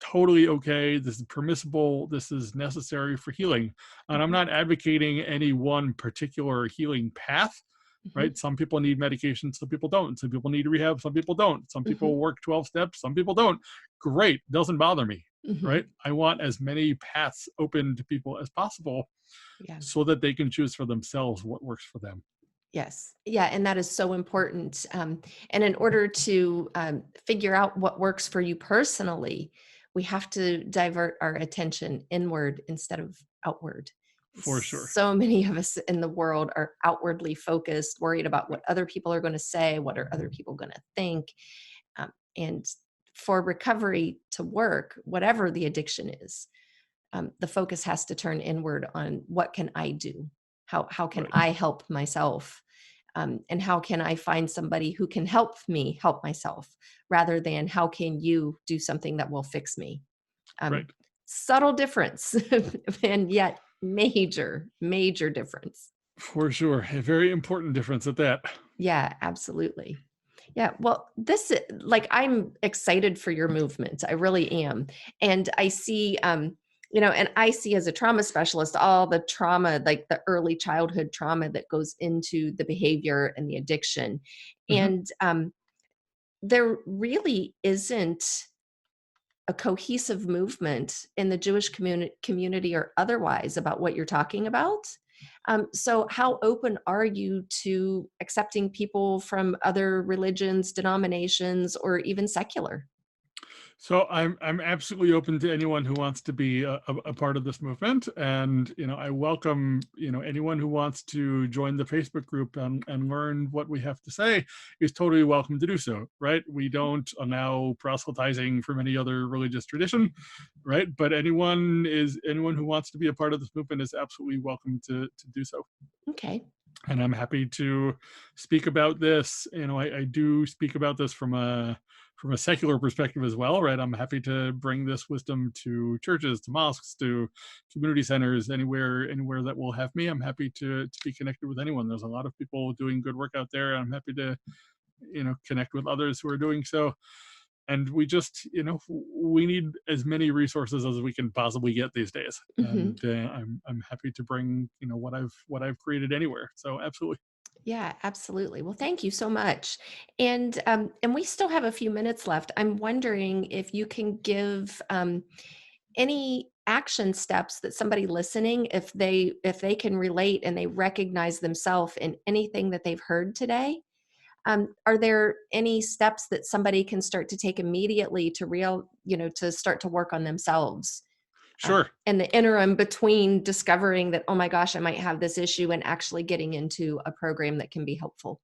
totally okay. This is permissible. This is necessary for healing. And I'm not advocating any one particular healing path, right? Some people need medication, some people don't. Some people need rehab, some people don't. Some people work 12 steps, some people don't. Great. Doesn't bother me, right? I want as many paths open to people as possible so that they can choose for themselves what works for them. Yes. Yeah. And that is so important. And in order to figure out what works for you personally, we have to divert our attention inward instead of outward. For sure. So many of us in the world are outwardly focused, worried about what other people are going to say, what are other people going to think. And for recovery to work, whatever the addiction is, the focus has to turn inward on what can I do? How can I help myself? And how can I find somebody who can help me help myself, rather than how can you do something that will fix me? Subtle difference, and yet major difference. For sure. A very important difference at that. Yeah, absolutely. Yeah. Well, I'm excited for your movement. I really am. And I see, and I see as a trauma specialist, all the trauma, like the early childhood trauma that goes into the behavior and the addiction. And there really isn't a cohesive movement in the Jewish community or otherwise about what you're talking about. So how open are you to accepting people from other religions, denominations, or even secular? So I'm absolutely open to anyone who wants to be a part of this movement, and I welcome anyone who wants to join the Facebook group and learn what we have to say is totally welcome to do so. Right? We don't allow proselytizing from any other religious tradition, right? But anyone who wants to be a part of this movement is absolutely welcome to do so. Okay. And I'm happy to speak about this. I do speak about this from a secular perspective as well, right? I'm happy to bring this wisdom to churches, to mosques, to community centers, anywhere that will have me. I'm happy to be connected with anyone. There's a lot of people doing good work out there. I'm happy to, connect with others who are doing so. And we just, we need as many resources as we can possibly get these days. And I'm happy to bring, what I've created anywhere. So absolutely. Yeah, absolutely. Well, thank you so much. And we still have a few minutes left. I'm wondering if you can give any action steps that somebody listening, if they can relate and they recognize themselves in anything that they've heard today. Are there any steps that somebody can start to take immediately to start to work on themselves? Sure. In the interim between discovering that, oh my gosh, I might have this issue, and actually getting into a program that can be helpful.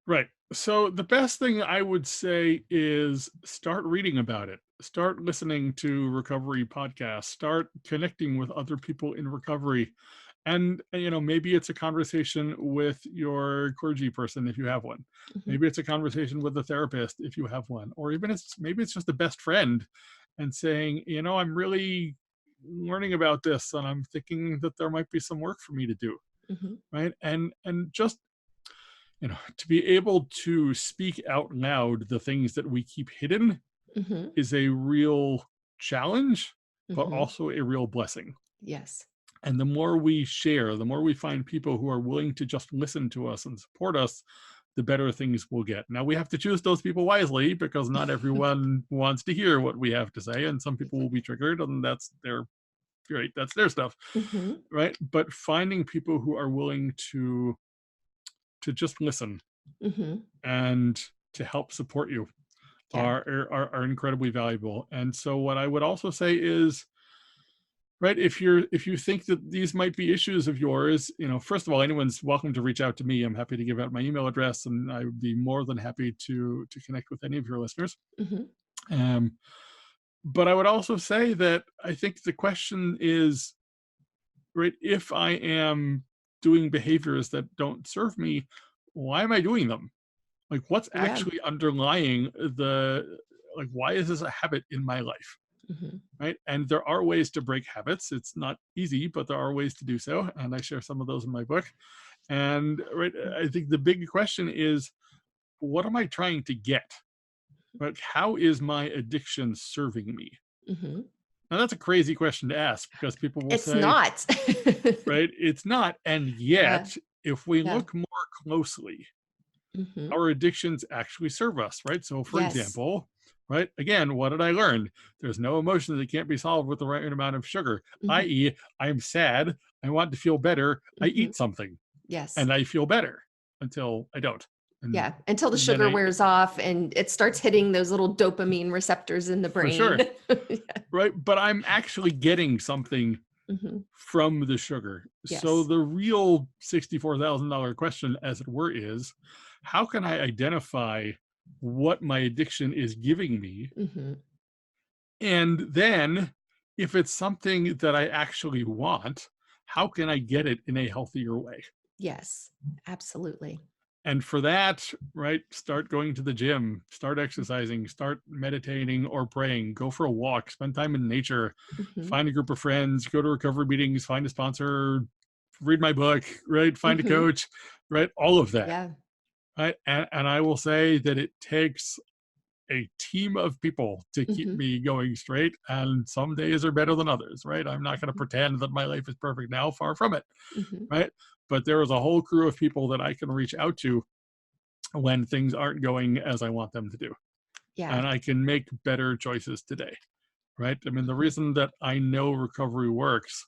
Right. So the best thing I would say is start reading about it. Start listening to recovery podcasts. Start connecting with other people in recovery. And, maybe it's a conversation with your clergy person if you have one. Maybe it's a conversation with a therapist if you have one. Or even maybe it's just a best friend and saying, I'm really learning about this and I'm thinking that there might be some work for me to do. Right. And just, to be able to speak out loud the things that we keep hidden Mm-hmm. is a real challenge, but Mm-hmm. also a real blessing. Yes. And the more we share, the more we find people who are willing to just listen to us and support us, the better things we'll get. Now, we have to choose those people wisely, because not everyone wants to hear what we have to say, and some people will be triggered, and that's their stuff, Mm-hmm. right? But finding people who are willing to just listen Mm-hmm. and to help support you Yeah. are incredibly valuable. And so what I would also say is, right, if you think that these might be issues of yours, first of all, anyone's welcome to reach out to me. I'm happy to give out my email address, and I would be more than happy to connect with any of your listeners. Mm-hmm. um, but I would also say that I think the question is, right, if I am doing behaviors that don't serve me, why am I doing them? Like, what's Yeah. actually underlying why is this a habit in my life? Mm-hmm. Right. And there are ways to break habits. It's not easy, but there are ways to do so. And I share some of those in my book. And right, I think the big question is, what am I trying to get? Right? How is my addiction serving me? Mm-hmm. Now, that's a crazy question to ask, because people will It's say, not. right, it's not. And Yeah. yet, if we Yeah. look more closely, Mm-hmm. our addictions actually serve us, right? So, for Yes. example, right, again, what did I learn? There's no emotion that can't be solved with the right amount of sugar, Mm-hmm. i.e., I'm sad, I want to feel better, I Mm-hmm. eat something, Yes. and I feel better until I don't. And Yeah. Until the then sugar I, wears off and it starts hitting those little dopamine receptors in the for brain. sure, right? But I'm actually getting something Mm-hmm. from the sugar. So Yes. the real $64,000 question, as it were, is, how can I identify what my addiction is giving me? Mm-hmm. And then, if it's something that I actually want, how can I get it in a healthier way? Yes. Absolutely. And for that, right, start going to the gym, start exercising, start meditating or praying, go for a walk, spend time in nature, Mm-hmm. find a group of friends, go to recovery meetings, find a sponsor, read my book, right, find a Mm-hmm. coach, right, all of that. Yeah. Right. And I will say that it takes a team of people to keep Mm-hmm. me going straight, and some days are better than others, right? I'm not going to pretend that my life is perfect now, far from it, Mm-hmm. right? But there is a whole crew of people that I can reach out to when things aren't going as I want them to do, Yeah. and I can make better choices today, right? I mean, the reason that I know recovery works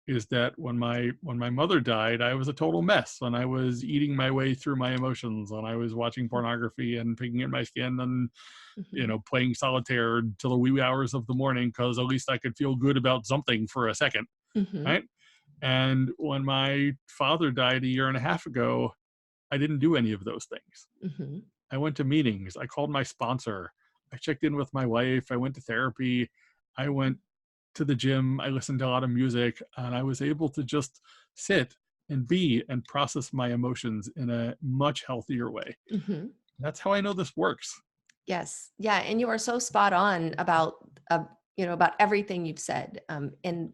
is that when my mother died, I was a total mess, and I was eating my way through my emotions, and I was watching pornography and picking at my skin, and Mm-hmm. playing solitaire till the wee hours of the morning, because at least I could feel good about something for a second, Mm-hmm. right? And when my father died a year and a half ago, I didn't do any of those things. Mm-hmm. I went to meetings, I called my sponsor, I checked in with my wife, I went to therapy, I went to the gym, I listened to a lot of music, and I was able to just sit and be and process my emotions in a much healthier way. Mm-hmm. That's how I know this works. Yes. Yeah. And you are so spot on about, about everything you've said. And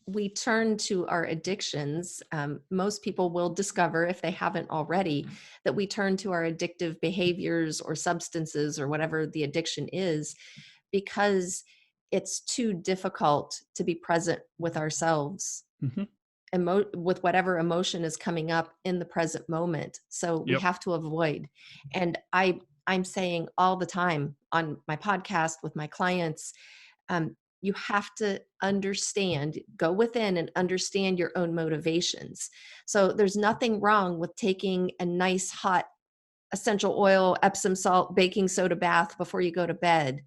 we turn to our addictions. Most people will discover, if they haven't already, that we turn to our addictive behaviors or substances or whatever the addiction is, because it's too difficult to be present with ourselves, Mm-hmm. with whatever emotion is coming up in the present moment. So we Yep. have to avoid. And I'm saying all the time on my podcast with my clients, you have to go within and understand your own motivations. So there's nothing wrong with taking a nice hot essential oil, Epsom salt, baking soda bath before you go to bed.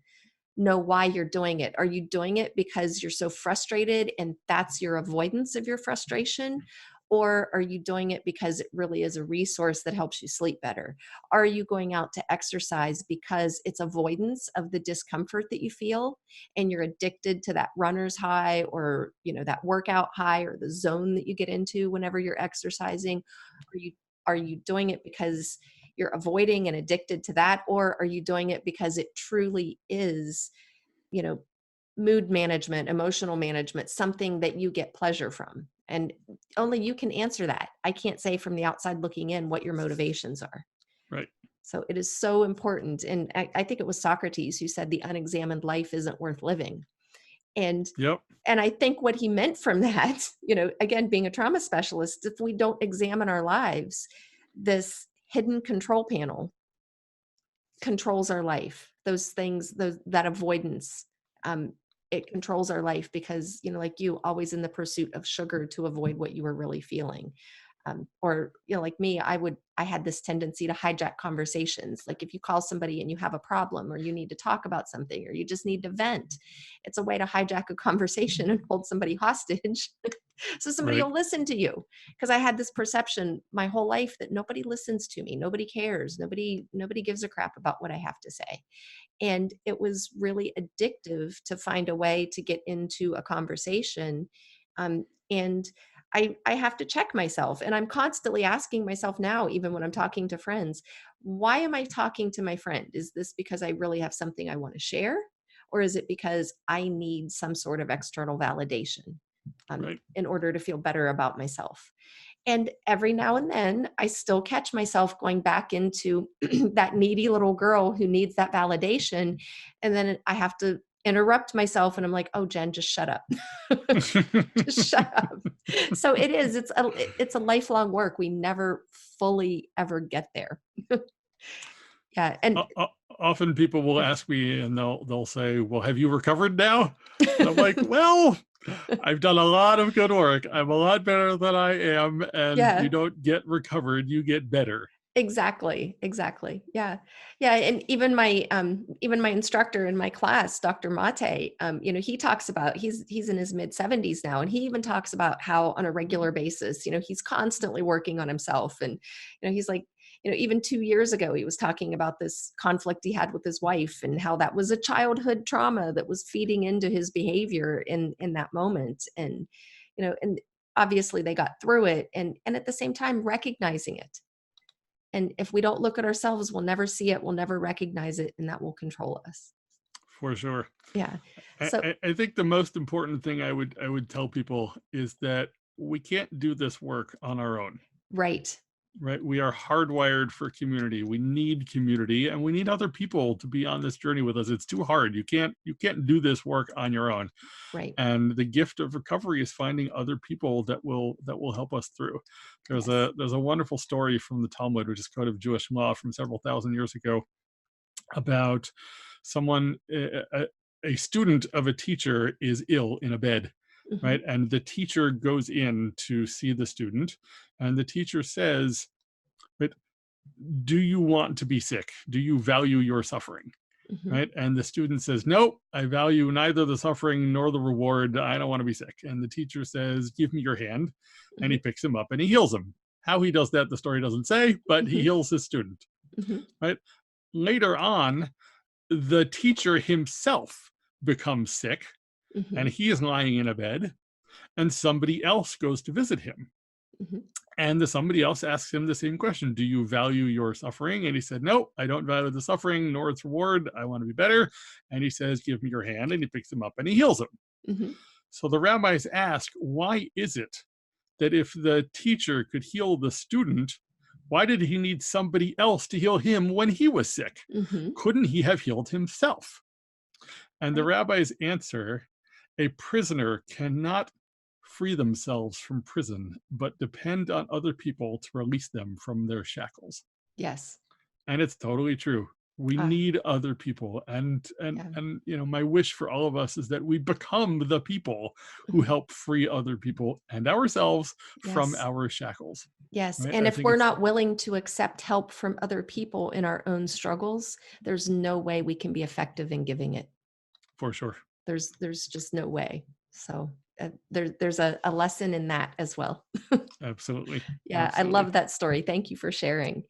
Know why you're doing it. Are you doing it because you're so frustrated and that's your avoidance of your frustration? Or are you doing it because it really is a resource that helps you sleep better? Are you going out to exercise because it's avoidance of the discomfort that you feel and you're addicted to that runner's high, or that workout high, or the zone that you get into whenever you're exercising? Are you doing it because you're avoiding and addicted to that? Or are you doing it because it truly is, you know, mood management, emotional management, something that you get pleasure from? And only you can answer that. I can't say from the outside looking in what your motivations are. Right. So it is so important. And I think it was Socrates who said the unexamined life isn't worth living. And Yep. and I think what he meant from that, again, being a trauma specialist, if we don't examine our lives, this hidden control panel controls our life. Those things, that avoidance, it controls our life because, like you, always in the pursuit of sugar to avoid what you were really feeling. Or, like me, I had this tendency to hijack conversations. Like if you call somebody and you have a problem or you need to talk about something or you just need to vent, it's a way to hijack a conversation and hold somebody hostage. So somebody Right. will listen to you. Because I had this perception my whole life that nobody listens to me. Nobody cares. Nobody gives a crap about what I have to say. And it was really addictive to find a way to get into a conversation. And I have to check myself. And I'm constantly asking myself now, even when I'm talking to friends, why am I talking to my friend? Is this because I really have something I want to share? Or is it because I need some sort of external validation Right. in order to feel better about myself? And every now and then, I still catch myself going back into that needy little girl who needs that validation. And then I have to interrupt myself and I'm like, oh, Jen, just shut up. Just shut up. So it's a lifelong work. We never fully ever get there. Yeah. And Often people will ask me and they'll say, well, have you recovered now? And I'm like, well, I've done a lot of good work. I'm a lot better than I am. And yeah. you don't get recovered, you get better. Exactly. Yeah. Yeah. And even my instructor in my class, Dr. Mate, he talks about, he's in his mid-70s now. And he even talks about how on a regular basis, he's constantly working on himself. And, he's like, even 2 years ago, he was talking about this conflict he had with his wife and how that was a childhood trauma that was feeding into his behavior in that moment. And, and obviously they got through it and at the same time recognizing it. And if we don't look at ourselves, we'll never see it, we'll never recognize it, and that will control us. For sure. Yeah. So I think the most important thing I would tell people is that we can't do this work on our own. right. Right. We are hardwired for community. We need community and we need other people to be on this journey with us. It's too hard. You can't do this work on your own. Right. And the gift of recovery is finding other people that will help us through. There's Yes. a wonderful story from the Talmud, which is code of Jewish law from several thousand years ago, about someone, a student of a teacher is ill in a bed. Mhm. Right. And the teacher goes in to see the student and the teacher says, but do you want to be sick? Do you value your suffering? Mhm. Right. And the student says, nope, I value neither the suffering nor the reward. I don't want to be sick. And the teacher says, give me your hand. And he picks him up and he heals him. How he does that, the story doesn't say, but he heals his student. Mhm. Right. Later on, the teacher himself becomes sick and Mhm. he is lying in a bed and somebody else goes to visit him. Mhm. And somebody else asks him the same question. Do you value your suffering? And he said, no, I don't value the suffering nor its reward. I want to be better. And he says, give me your hand. And he picks him up and he heals him. Mhm. So the rabbis ask, why is it that if the teacher could heal the student, why did he need somebody else to heal him when he was sick? Mhm. Couldn't he have healed himself? And the Right. rabbis answer, a prisoner cannot free themselves from prison, but depend on other people to release them from their shackles. Yes. And it's totally true. We Ah, need other people. And yeah. my wish for all of us is that we become the people who Mhm. help free other people and ourselves from Yes. our shackles. Yes. Right? And I if think we're it's not willing to accept help from other people in our own struggles, there's no way we can be effective in giving it. for sure. There's just no way. So there's a lesson in that as well. Absolutely. Yeah, I Absolutely. love that story. Thank you for sharing.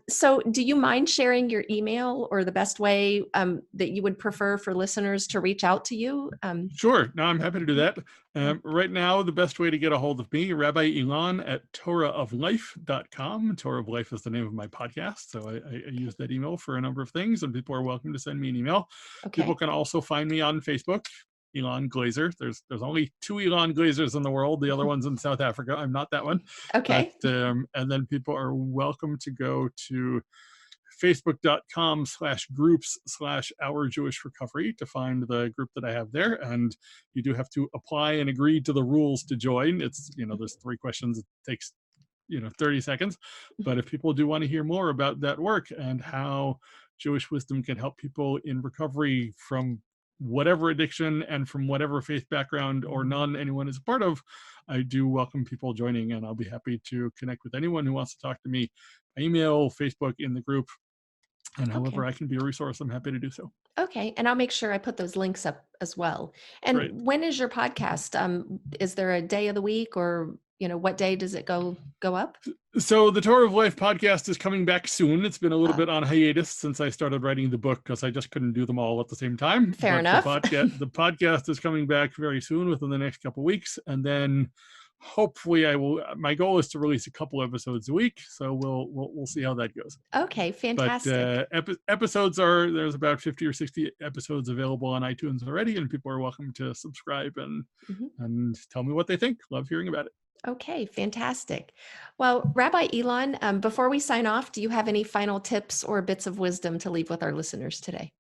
So do you mind sharing your email or the best way that you would prefer for listeners to reach out to you? Sure. No, I'm happy to do that. Yeah. Right now, the best way to get a hold of me, Rabbi Ilan at torahoflife.com. Torah of Life is the name of my podcast. So I use that email for a number of things, and people are welcome to send me an email. Okay. People can also find me on Facebook. Ilan Glazer. There's only 2 Ilan Glazers in the world. The other one's in South Africa. I'm not that one. Okay. And then people are welcome to go to facebook.com/groups/Our Jewish Recovery to find the group that I have there. And you do have to apply and agree to the rules to join. It's, there's 3 questions. It takes, 30 seconds. But if people do want to hear more about that work and how Jewish wisdom can help people in recovery from whatever addiction and from whatever faith background or none anyone is a part of, I do welcome people joining, and I'll be happy to connect with anyone who wants to talk to me by email, Facebook, in the group, and however I can be a resource, I'm happy to do so. Okay. And I'll make sure I put those links up as well. And Great. When is your podcast? Is there a day of the week, or what day does it go up? So the Torah of Life podcast is coming back soon. It's been a little bit on hiatus since I started writing the book because I just couldn't do them all at the same time. Fair enough. The podcast is coming back very soon, within the next couple of weeks, and then hopefully I will. My goal is to release a couple episodes a week, so we'll see how that goes. Okay, fantastic. But there's about 50 or 60 episodes available on iTunes already, and people are welcome to subscribe and tell me what they think. Love hearing about it. Okay, fantastic. Well, Rabbi Ilan, before we sign off, do you have any final tips or bits of wisdom to leave with our listeners today?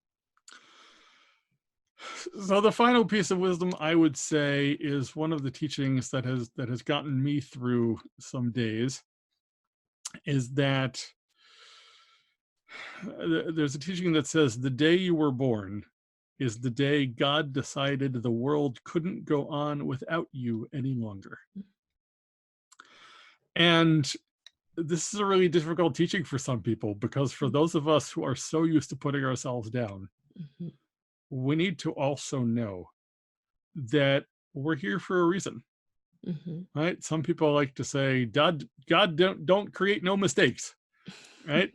So the final piece of wisdom I would say is one of the teachings that has gotten me through some days, is that there's a teaching that says the day you were born is the day God decided the world couldn't go on without you any longer. And this is a really difficult teaching for some people, because for those of us who are so used to putting ourselves down, we need to also know that we're here for a reason, right? Some people like to say, God don't create no mistakes, right?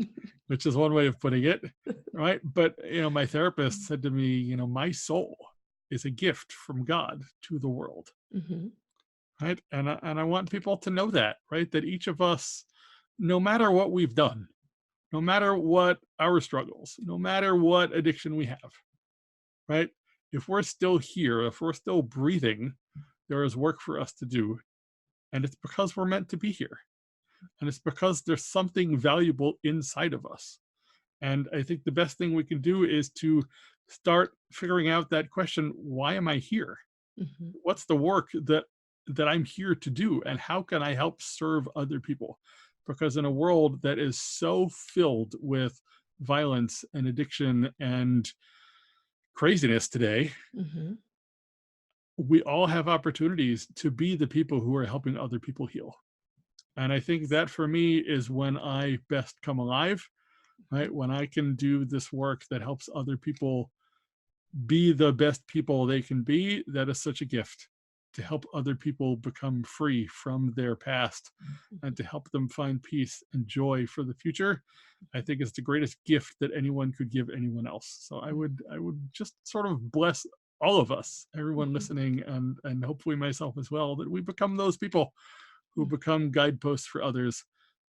Which is one way of putting it, right? But, my therapist said to me, my soul is a gift from God to the world. Right. And I want people to know that, right? That each of us, no matter what we've done, no matter what our struggles, no matter what addiction we have, right? If we're still here, if we're still breathing, there is work for us to do. And it's because we're meant to be here. And it's because there's something valuable inside of us. And I think the best thing we can do is to start figuring out that question, why am I here? What's the work that I'm here to do, and how can I help serve other people? Because in a world that is so filled with violence and addiction and craziness today, we all have opportunities to be the people who are helping other people heal. And I think that for me is when I best come alive, right? When I can do this work that helps other people be the best people they can be, that is such a gift. To help other people become free from their past and to help them find peace and joy for the future, I think is the greatest gift that anyone could give anyone else. So I would just sort of bless all of us, everyone listening, and hopefully myself as well, that we become those people who become guideposts for others,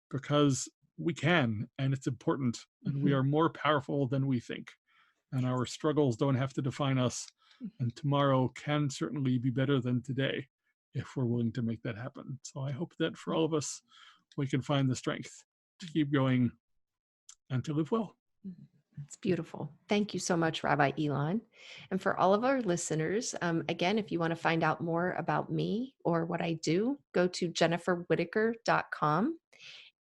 because we can, and it's important, and we are more powerful than we think, and our struggles don't have to define us. And tomorrow can certainly be better than today if we're willing to make that happen. So I hope that for all of us, we can find the strength to keep going and to live well. That's beautiful. Thank you so much, Rabbi Ilan. And for all of our listeners, again, if you want to find out more about me or what I do, go to jenniferwhitaker.com.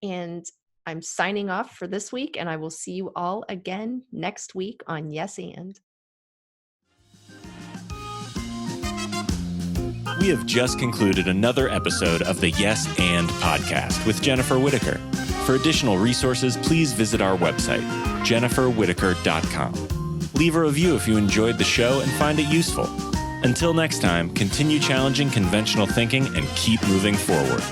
And I'm signing off for this week, and I will see you all again next week on Yes And. We have just concluded another episode of the Yes And podcast with Jennifer Whitaker. For additional resources, please visit our website, jenniferwhitaker.com. Leave a review if you enjoyed the show and find it useful. Until next time, continue challenging conventional thinking and keep moving forward.